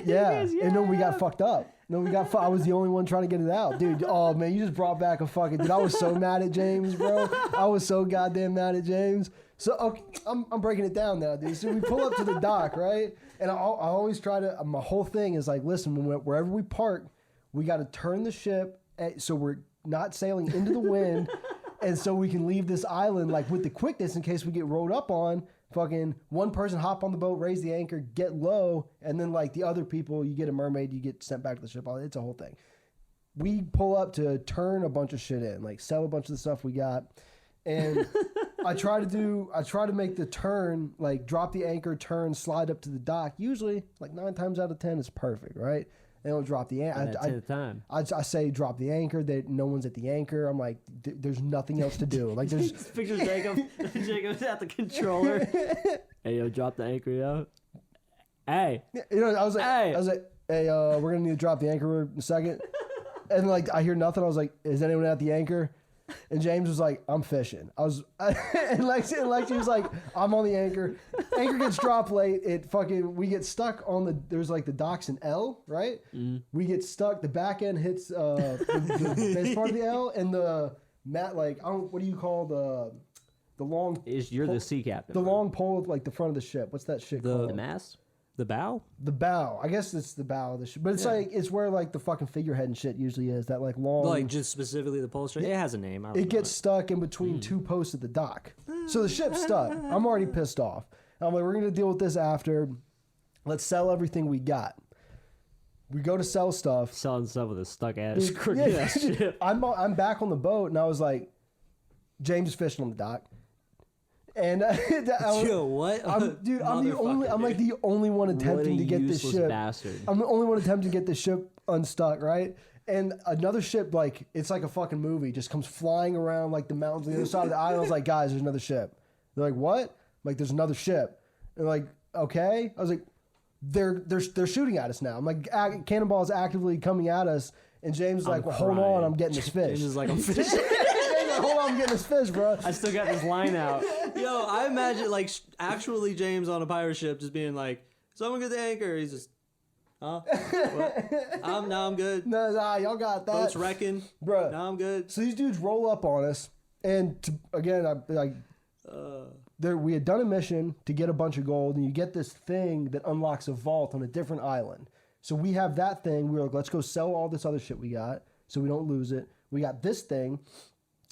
Speaker 2: Yeah. And then we got fucked up. No, we got. I was the only one trying to get it out, dude. Oh man, you just brought back a fucking. Dude, I was so mad at James, bro. I was so goddamn mad at James. So okay, I'm breaking it down now, dude. So we pull up to the dock, right? And I always try to. My whole thing is like, listen, wherever we park, we got to turn the ship so we're not sailing into the wind, and so we can leave this island like with the quickness in case we get rolled up on. Fucking one person hop on the boat, raise the anchor, get low, and then like the other people, you get a mermaid, you get sent back to the ship. It's a whole thing. We pull up to turn a bunch of shit in, like sell a bunch of the stuff we got, and I try to make the turn, like drop the anchor, turn, slide up to the dock. Usually, like 9 times out of 10, it's perfect, right? They don't drop the anchor.
Speaker 1: At the time.
Speaker 2: I say drop the anchor. That no one's at the anchor. I'm like, there's nothing else to do. Like there's
Speaker 1: Picture Jacob. Jacob's at the controller. Hey yo, drop the anchor, yo. Hey.
Speaker 2: You know, I was like, hey, we're gonna need to drop the anchor in a second. And like, I hear nothing. I was like, is anyone at the anchor? And James was like, I'm fishing. And Lexi was like, I'm on the anchor. Anchor gets dropped late. We get stuck on there's like the docks in L, right? Mm. We get stuck. The back end hits the base part of the L, and the mat, like, what do you call the long?
Speaker 1: You're the sea captain.
Speaker 2: The long pole of like the front of the ship. What's that shit called?
Speaker 1: The mast?
Speaker 3: The bow?
Speaker 2: The bow. I guess it's the bow of the ship. But it's like, it's where like the fucking figurehead and shit usually is. That like long.
Speaker 3: Like just specifically the pole string? It has a name. I don't
Speaker 2: It
Speaker 3: know
Speaker 2: gets stuck in between two posts at the dock. So the ship's stuck. I'm already pissed off. I'm like, we're going to deal with this after. Let's sell everything we got. We go to sell stuff.
Speaker 1: Selling stuff with a stuck ass, crooked ass ship.
Speaker 2: I'm back on the boat, and I was like, James is fishing on the dock. And
Speaker 3: yo, what?
Speaker 2: I'm like the only one attempting to get this ship.
Speaker 1: Bastard.
Speaker 2: I'm the only one attempting to get this ship unstuck, right? And another ship, like, it's like a fucking movie, just comes flying around like the mountains on the other side of the island. I was like, guys, there's another ship. They're like, what? I'm like, there's another ship. And they're like, okay. I was like, they're shooting at us now. I'm like, Cannonball is actively coming at us. And James is like, well, hold on, I'm getting this fish.
Speaker 3: James is like, I'm fishing.
Speaker 2: Hold on, I'm getting this fish, bro.
Speaker 1: I still got this line out.
Speaker 3: Yo, I imagine like actually James on a pirate ship just being like, someone get the anchor. He's just, huh? I'm good.
Speaker 2: No, y'all got that.
Speaker 3: Boat's wrecking.
Speaker 2: Bro.
Speaker 3: No, I'm good.
Speaker 2: So these dudes roll up on us. And we had done a mission to get a bunch of gold. And you get this thing that unlocks a vault on a different island. So we have that thing. We were like, let's go sell all this other shit we got so we don't lose it. We got this thing.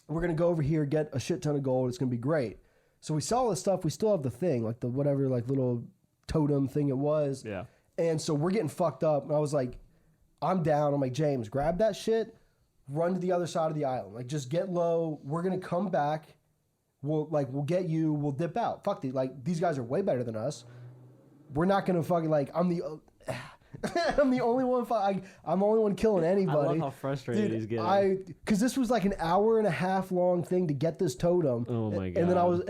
Speaker 2: We're going to go over here, get a shit ton of gold. It's going to be great. So we sell all this stuff. We still have the thing, like the whatever, like little totem thing it was.
Speaker 1: Yeah.
Speaker 2: And so we're getting fucked up. And I was like, I'm down. I'm like, James, grab that shit, run to the other side of the island. Like, just get low. We're going to come back. We'll get you. We'll dip out. Fuck these guys are way better than us. We're not going to fucking, like, I'm the only one. I'm the only one killing anybody.
Speaker 1: I love how frustrated he's getting.
Speaker 2: Because this was like an hour and a half long thing to get this totem.
Speaker 1: Oh my god!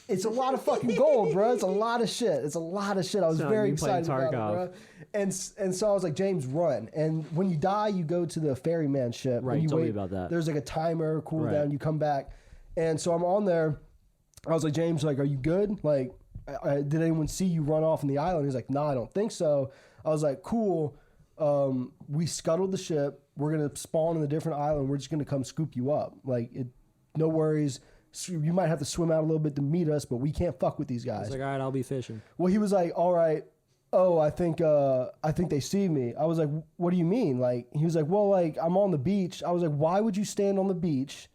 Speaker 2: It's a lot of fucking gold, bro. It's a lot of shit. I was very excited about it, bro. And so I was like, James, run. And when you die, you go to the ferryman ship.
Speaker 1: Right. You told me about that.
Speaker 2: There's like a timer, cooldown. You come back, and so I'm on there. I was like, James, like, are you good? Like, did anyone see you run off on the island? He's like, nah, I don't think so. I was like, cool. We scuttled the ship. We're going to spawn in a different island. We're just going to come scoop you up. Like, no worries. You might have to swim out a little bit to meet us, but we can't fuck with these guys.
Speaker 3: He's like, all right, I'll be fishing.
Speaker 2: Well, he was like, all right. Oh, I think they see me. I was like, what do you mean? Like, he was like, well, like, I'm on the beach. I was like, why would you stand on the beach?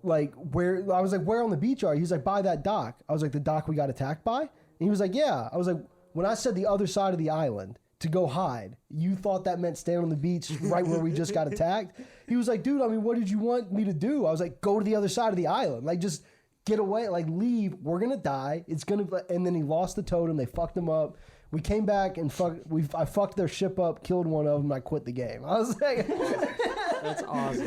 Speaker 2: Like, where? I was like, where on the beach are you? He's like, by that dock. I was like, the dock we got attacked by? And he was like, yeah. I was like, when I said the other side of the island to go hide, you thought that meant stand on the beach right where we just got attacked? He was like, dude, I mean, what did you want me to do? I was like, go to the other side of the island. Like, just get away, like leave. We're gonna die. It's gonna. And then he lost the totem. They fucked him up. We came back and I fucked their ship up, killed one of them. I quit the game. I was like,
Speaker 3: That's awesome.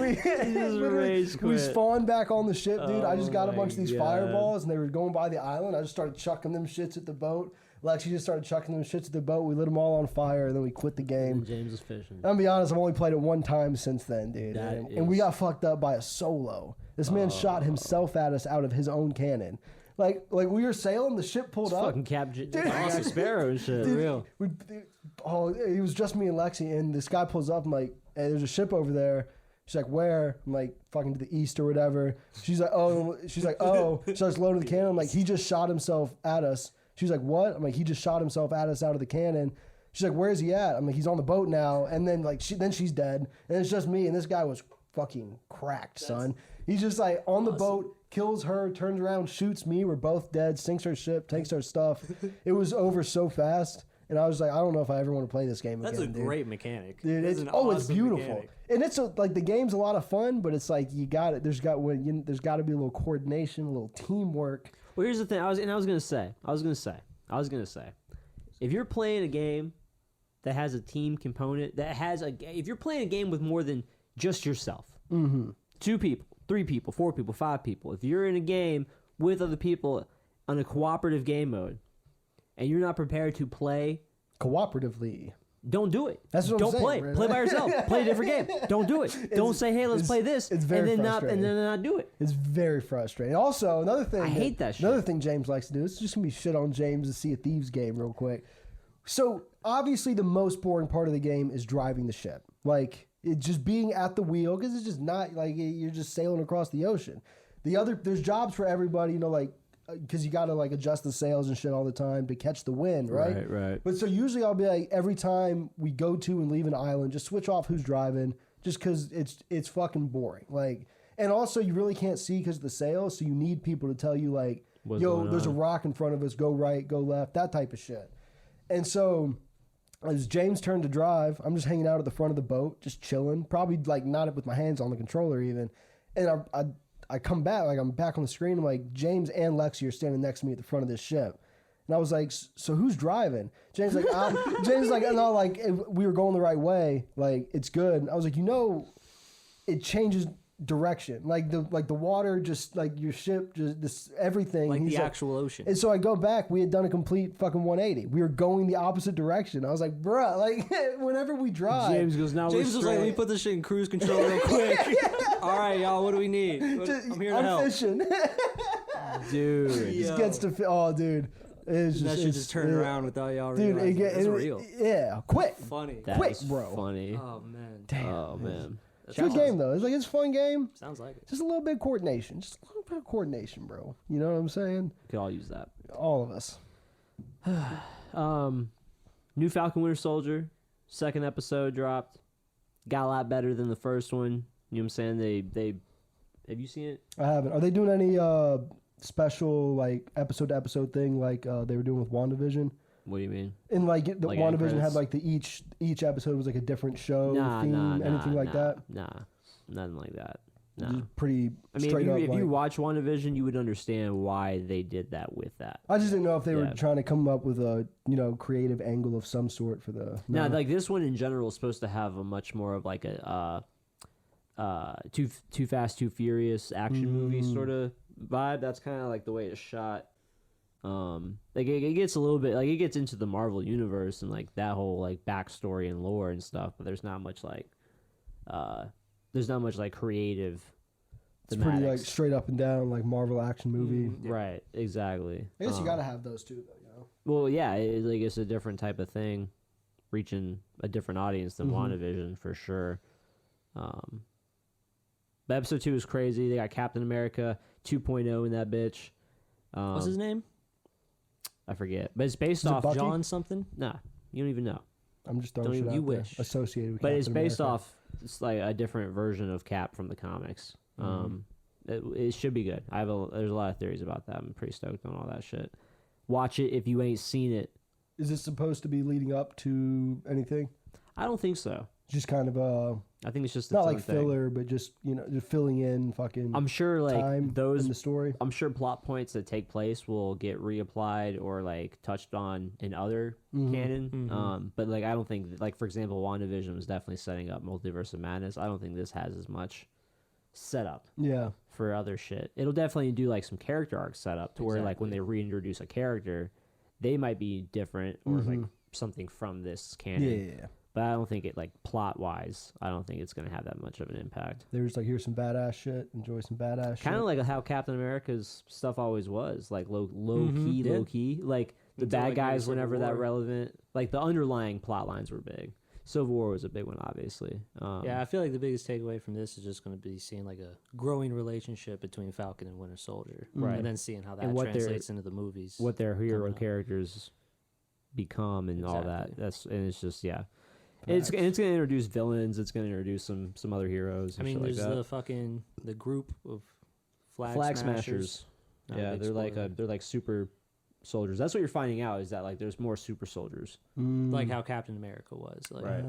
Speaker 2: we spawned back on the ship, dude. I just got a
Speaker 1: my
Speaker 2: bunch of these
Speaker 1: God.
Speaker 2: fireballs, and they were going by the island. I just started chucking them shits at the boat. Lexi just started chucking them shits at the boat. We lit them all on fire, and then we quit the game.
Speaker 1: And James was fishing.
Speaker 2: I'm gonna be honest, I've only played it one time since then, dude. And we got fucked up by a solo. This man shot himself at us out of his own cannon. Like we were sailing, the ship pulled up.
Speaker 1: Fucking Austin Sparrow and shit.
Speaker 2: Dude,
Speaker 3: real.
Speaker 2: It was just me and Lexi, and this guy pulls up. I'm like, hey, there's a ship over there. She's like, where? I'm like, fucking to the east or whatever. She's like, oh. Starts loading the cannon. I'm like, he just shot himself at us. She's like, what? I'm like, he just shot himself at us out of the cannon. She's like, where's he at? I'm like, he's on the boat now. And then like, she's dead, and it's just me. And this guy was fucking cracked, son. He's just like on the boat, kills her, turns around, shoots me. We're both dead. Sinks our ship, takes our stuff. It was over so fast. And I was like, I don't know if I ever want to play this game
Speaker 3: That's
Speaker 2: again.
Speaker 3: a great mechanic.
Speaker 2: Dude,
Speaker 3: That's
Speaker 2: it's
Speaker 3: an awesome
Speaker 2: it's beautiful,
Speaker 3: mechanic.
Speaker 2: and it's like the game's a lot of fun, but it's like there's got to be a little coordination, a little teamwork.
Speaker 1: Well, here's the thing. I was gonna say, if you're playing a game that has a team component, if you're playing a game with more than just yourself, 2 people, 3 people, 4 people, 5 people, if you're in a game with other people on a cooperative game mode, and you're not prepared to play
Speaker 2: Cooperatively.
Speaker 1: don't do it.
Speaker 2: That's what
Speaker 1: don't
Speaker 2: I'm saying,
Speaker 1: play.
Speaker 2: right?
Speaker 1: Play by yourself. Play a different game. Don't do it. Don't say, "Hey, let's play this,"
Speaker 2: it's very
Speaker 1: and then
Speaker 2: frustrating.
Speaker 1: not do it.
Speaker 2: It's very frustrating. Also, another thing.
Speaker 1: I hate that shit.
Speaker 2: Another thing James likes to do. It's just gonna be shit on James' to Sea of Thieves game real quick. So obviously, the most boring part of the game is driving the ship. Like it just being at the wheel, because it's just not like you're just sailing across the ocean. There's jobs for everybody, like. Because you got to like adjust the sails and shit all the time to catch the wind, right?
Speaker 1: Right.
Speaker 2: But so usually I'll be like, every time we go to and leave an island, just switch off who's driving, just because it's fucking boring. Like, and also you really can't see because of the sails, so you need people to tell you like,
Speaker 1: What's
Speaker 2: yo,
Speaker 1: going
Speaker 2: there's a
Speaker 1: on?
Speaker 2: rock in front of us, go right, go left, that type of shit. And so as James' turn to drive, I'm just hanging out at the front of the boat, just chilling, probably like not with my hands on the controller even, and I come back, like I'm back on the screen. I'm like, James and Lexi are standing next to me at the front of this ship. And I was like, so who's driving? James like, James like, no, like we were going the right way. Like it's good. I was like, it changes direction. Like the water, just like your ship, just this everything.
Speaker 3: Like
Speaker 2: He's
Speaker 3: the actual ocean.
Speaker 2: And so I go back. We had done a complete fucking 180. We were going the opposite direction. I was like, bruh, like whenever we drive,
Speaker 1: James goes, now
Speaker 3: James was like, let me put this shit in cruise control real quick. All right, y'all, what do we need? I'm here to help.
Speaker 2: fishing.
Speaker 1: dude.
Speaker 2: Just gets to dude. It's
Speaker 3: That
Speaker 2: just,
Speaker 3: shit just turned around without y'all
Speaker 2: Dude,
Speaker 3: realizing. It's real.
Speaker 2: Yeah, quick.
Speaker 3: Funny.
Speaker 1: That
Speaker 2: Quick,
Speaker 1: is
Speaker 2: bro.
Speaker 1: funny.
Speaker 3: Oh, man.
Speaker 2: Damn.
Speaker 1: Oh man.
Speaker 2: It's a good game though. It's like it's a fun game.
Speaker 3: Sounds like it.
Speaker 2: Just a little bit of coordination. Just a little bit of coordination, bro. You know what I'm saying?
Speaker 1: Could all use that.
Speaker 2: All of us.
Speaker 1: New Falcon Winter Soldier, 2nd episode dropped. Got a lot better than the first one. You know what I'm saying? They have you seen it?
Speaker 2: I haven't. Are they doing any special like episode to episode thing like they were doing with WandaVision?
Speaker 1: What do you mean?
Speaker 2: And like the
Speaker 1: Like end
Speaker 2: WandaVision had
Speaker 1: credits?
Speaker 2: like each episode was like a different show
Speaker 1: Nah,
Speaker 2: theme, anything like that.
Speaker 1: Nah, nothing like that. Nah.
Speaker 2: Just pretty
Speaker 1: I mean,
Speaker 2: straight up.
Speaker 1: if you
Speaker 2: like-
Speaker 1: watch WandaVision, you would understand why they did that with that.
Speaker 2: I just didn't know if they were
Speaker 1: Yeah.
Speaker 2: trying to come up with a creative angle of some sort for the.
Speaker 1: Now, like this one in general is supposed to have a much more of like a Too Fast, Too Furious action movie sort of vibe. That's kind of like the way it's shot. Like it gets a little bit like it gets into the Marvel universe and like that whole like backstory and lore and stuff, but there's not much like creative.
Speaker 2: It's pretty like
Speaker 1: thematics.
Speaker 2: straight up and down like Marvel action movie.
Speaker 1: Right, exactly.
Speaker 2: I guess you gotta have those two though.
Speaker 1: Well, yeah, it's a different type of thing, reaching a different audience than WandaVision for sure. But episode 2 is crazy. They got Captain America 2.0 in that bitch.
Speaker 3: What's his name?
Speaker 1: I forget, but it's based
Speaker 2: Is it
Speaker 1: off
Speaker 2: Bucky?
Speaker 3: John something?
Speaker 1: Nah, you don't even know.
Speaker 2: I'm just throwing
Speaker 3: Don't
Speaker 2: shit
Speaker 3: even-
Speaker 2: out
Speaker 3: you
Speaker 2: there.
Speaker 3: wish.
Speaker 2: Associated with
Speaker 1: But it's
Speaker 2: Captain
Speaker 1: based
Speaker 2: America.
Speaker 1: off. It's like a different version of Cap from the comics. It should be good. There's a lot of theories about that. I'm pretty stoked on all that shit. Watch it if you ain't seen it.
Speaker 2: Is this supposed to be leading up to anything?
Speaker 1: I don't think so.
Speaker 2: Just kind of
Speaker 1: I think it's just
Speaker 2: not
Speaker 1: its
Speaker 2: like
Speaker 1: own thing.
Speaker 2: filler, but just just filling in fucking.
Speaker 1: I'm sure like
Speaker 2: time
Speaker 1: those
Speaker 2: in the story.
Speaker 1: I'm sure plot points that take place will get reapplied or like touched on in other canon. But like I don't think like for example, WandaVision was definitely setting up Multiverse of Madness. I don't think this has as much setup
Speaker 2: Yeah.
Speaker 1: for other shit. It'll definitely do like some character arc setup to where like when they reintroduce a character, they might be different or like something from this canon.
Speaker 2: Yeah.
Speaker 1: But I don't think it like plot wise. I don't think it's gonna have that much of an impact.
Speaker 2: They were just like, here's some badass shit. Enjoy some badass shit.
Speaker 1: Kind of like how Captain America's stuff always was, like low
Speaker 3: Yeah.
Speaker 1: key. Like the
Speaker 3: Until,
Speaker 1: bad
Speaker 3: like,
Speaker 1: guys,
Speaker 3: Civil
Speaker 1: whenever that
Speaker 3: War.
Speaker 1: relevant. Like the underlying plot lines were big. Civil War was a big one, obviously.
Speaker 3: Yeah, I feel like the biggest takeaway from this is just going to be seeing like a growing relationship between Falcon and Winter Soldier,
Speaker 1: Right.
Speaker 3: And then seeing how that
Speaker 1: And what they're-
Speaker 3: translates into the movies.
Speaker 1: what their hero
Speaker 3: coming up.
Speaker 1: characters become and all that.
Speaker 3: Exactly.
Speaker 1: That's and it's just It's gonna introduce villains. It's gonna introduce some other heroes.
Speaker 3: I
Speaker 1: And
Speaker 3: mean,
Speaker 1: shit like
Speaker 3: there's
Speaker 1: that.
Speaker 3: the fucking the group of flag
Speaker 1: Flag
Speaker 3: smashers.
Speaker 1: smashers.
Speaker 3: Not a
Speaker 1: Yeah,
Speaker 3: big
Speaker 1: they're
Speaker 3: spoiler.
Speaker 1: like super soldiers. That's what you're finding out is that like there's more super soldiers.
Speaker 3: Like how Captain America was, like
Speaker 1: Right.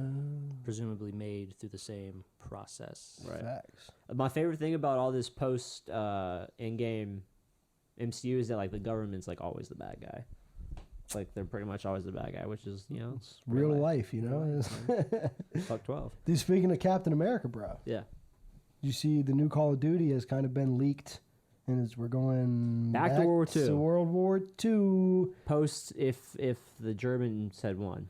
Speaker 3: presumably made through the same process.
Speaker 1: Right.
Speaker 2: Facts.
Speaker 1: My favorite thing about all this post in-game MCU is that like the government's like always the bad guy. Like they're pretty much always the bad guy, which is it's
Speaker 2: Real life,
Speaker 1: Fuck 12.
Speaker 2: Dude, speaking of Captain America, bro,
Speaker 1: Yeah.
Speaker 2: you see the new Call of Duty has kind of been leaked, and we're going
Speaker 1: Back to World War II.
Speaker 2: To World War II.
Speaker 1: Post if the Germans had won.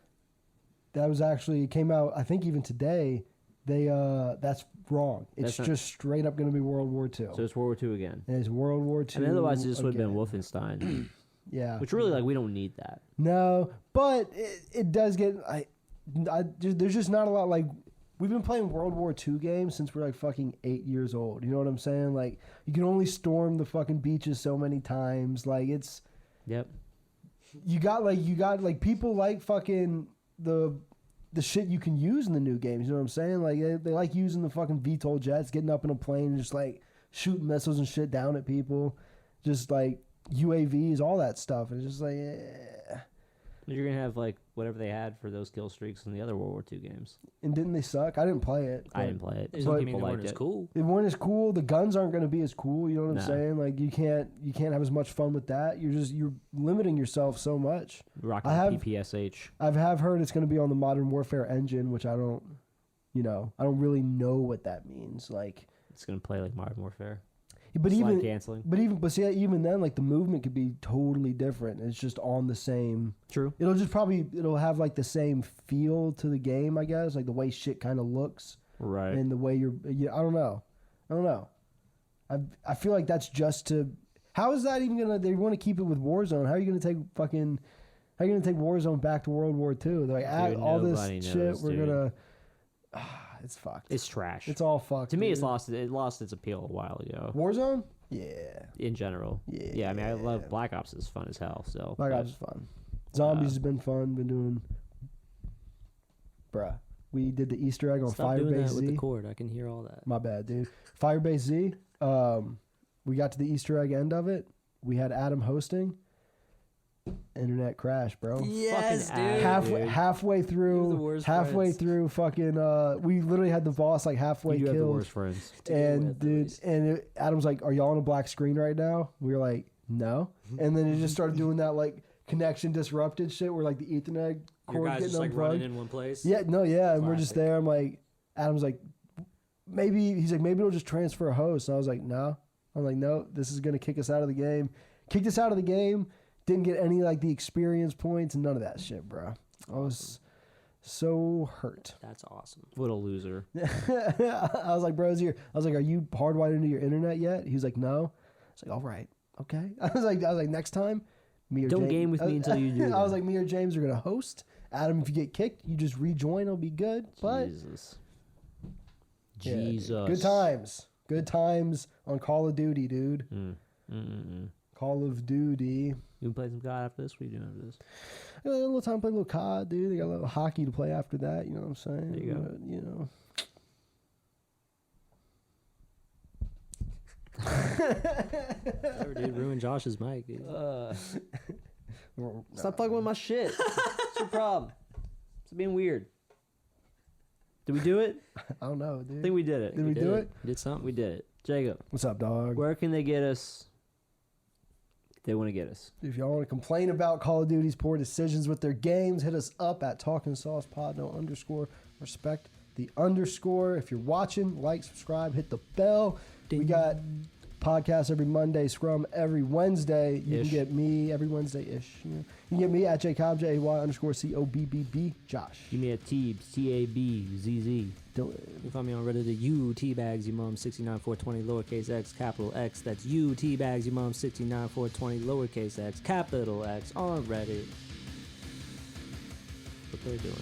Speaker 2: That was actually it came out. I think even today, they that's wrong. It's
Speaker 1: That's not-
Speaker 2: just straight up going to be World War II.
Speaker 1: So it's World War II again.
Speaker 2: And it's World War II.
Speaker 1: I mean, otherwise it just would have been
Speaker 2: again.
Speaker 1: Wolfenstein,
Speaker 2: Yeah.
Speaker 1: which really like we don't need that.
Speaker 2: No, but it does get. There's just not a lot. Like we've been playing World War II games since we're like fucking 8 years old. You know what I'm saying? Like you can only storm the fucking beaches so many times. Like it's
Speaker 1: Yep.
Speaker 2: you got like people like fucking the shit you can use in the new games. You know what I'm saying? Like they like using the fucking VTOL jets, getting up in a plane, and just like shooting missiles and shit down at people, just like UAVs, all that stuff. And it's just like.
Speaker 1: You're gonna have like whatever they had for those kill streaks in the other World War II games.
Speaker 2: And didn't they suck? I didn't play it.
Speaker 1: I didn't play it.
Speaker 3: It
Speaker 1: Some
Speaker 3: doesn't mean
Speaker 1: people
Speaker 3: they
Speaker 1: liked
Speaker 3: weren't as
Speaker 1: it.
Speaker 3: cool.
Speaker 2: It weren't as cool. The guns aren't going to be as cool. You know what I'm
Speaker 1: Nah.
Speaker 2: saying? Like you can't have as much fun with that. You're limiting yourself so much.
Speaker 1: Rocking
Speaker 2: I have-
Speaker 1: PPSH.
Speaker 2: I have heard it's going to be on the Modern Warfare engine, which I don't really know what that means. Like,
Speaker 1: It's gonna play like Modern Warfare.
Speaker 2: but
Speaker 1: Slide
Speaker 2: even
Speaker 1: canceling.
Speaker 2: even then, like the movement could be totally different. It's just on the same.
Speaker 1: True.
Speaker 2: It'll have like the same feel to the game, I guess, like the way shit kind of looks.
Speaker 1: Right.
Speaker 2: And the way I don't know. I feel like that's just to. How is that even gonna? They want to keep it with Warzone. How are you gonna take Warzone back to World War II? They're like,
Speaker 1: Dude,
Speaker 2: all this
Speaker 1: nobody
Speaker 2: shit.
Speaker 1: knows,
Speaker 2: We're
Speaker 1: dude.
Speaker 2: gonna. It's fucked.
Speaker 1: It's trash.
Speaker 2: It's all fucked.
Speaker 1: to me,
Speaker 2: dude.
Speaker 1: it lost its appeal a while ago.
Speaker 2: Warzone. Yeah,
Speaker 1: In general. Yeah. I mean, I love Black Ops. Is fun as hell. So.
Speaker 2: Black
Speaker 1: but-
Speaker 2: Ops is fun. Zombies has been fun. Been doing. Bruh, we did the Easter egg on
Speaker 3: Stop doing
Speaker 2: Firebase
Speaker 3: that with
Speaker 2: Z.
Speaker 3: the cord. I can hear all that.
Speaker 2: My bad, dude. Firebase Z. We got to the Easter egg end of it. We had Adam hosting. Internet crash, bro.
Speaker 3: Yes,
Speaker 1: Fucking
Speaker 3: dude.
Speaker 1: ass.
Speaker 2: Halfway
Speaker 3: You're the
Speaker 2: through,
Speaker 3: worst friends.
Speaker 2: fucking. We literally had the boss like halfway
Speaker 1: You do have the
Speaker 2: killed.
Speaker 1: worst friends.
Speaker 2: And dude, Adam's like, "Are y'all on a black screen right now?" We were like, "No." And then it just started doing that like connection disrupted shit where like the Ethernet
Speaker 3: Your
Speaker 2: cord
Speaker 3: guys
Speaker 2: getting
Speaker 3: just like
Speaker 2: unplugged.
Speaker 3: running in one place.
Speaker 2: Yeah, no, yeah, and we're just
Speaker 3: Classic.
Speaker 2: there. I'm like, Adam's like, maybe it'll just transfer a host. And I was like, no. I'm like, no, this is gonna kick us out of the game. Kicked us out of the game. Didn't get any like the experience points and none of that shit, bro. I was so hurt.
Speaker 3: That's awesome.
Speaker 1: What a loser.
Speaker 2: I was like, bro, I was like, are you hardwired into your internet yet? He was like, no. I was like, all right, okay. I was like, next time, me or
Speaker 1: Don't
Speaker 2: James,
Speaker 1: game with me until you do
Speaker 2: I was
Speaker 1: that.
Speaker 2: like, me or James are gonna host. Adam, if you get kicked, you just rejoin. It'll be good. But
Speaker 1: Jesus.
Speaker 2: yeah, dude.
Speaker 1: Jesus.
Speaker 2: Good times on Call of Duty, dude. Call of Duty.
Speaker 1: You can play some God after this? What are you doing after this?
Speaker 2: I got a little time to play a little COD, dude. They got a little hockey to play after that. You know what I'm saying?
Speaker 1: There you go.
Speaker 2: But, you know.
Speaker 3: Whatever, dude. Ruin Josh's mic, dude.
Speaker 1: Stop fucking with my shit. What's your problem? It's being weird. Did we do it?
Speaker 2: I don't know, dude.
Speaker 1: I think we did it.
Speaker 2: Did we do it?
Speaker 3: Did something?
Speaker 1: We did it. Jacob,
Speaker 2: What's up, dog?
Speaker 1: where can they get us? If they want to get us.
Speaker 2: If y'all want to complain about Call of Duty's poor decisions with their games, hit us up at Talkin Sauce Pod. No underscore. Respect the underscore. If you're watching, like, subscribe, hit the bell. We got podcasts every Monday, Scrum every Wednesday. You
Speaker 1: Ish.
Speaker 2: can get me every Wednesday-ish. You know. You can get me at Jacob, JAY_COBBB, Josh.
Speaker 1: Give me a Teebs, TABZZ.
Speaker 2: Dylan.
Speaker 3: You find me on Reddit at you T-Bags, your mom 69420 lowercase x capital X. That's you T-Bags, your mom 69420 lowercase x capital X on Reddit. What they're doing.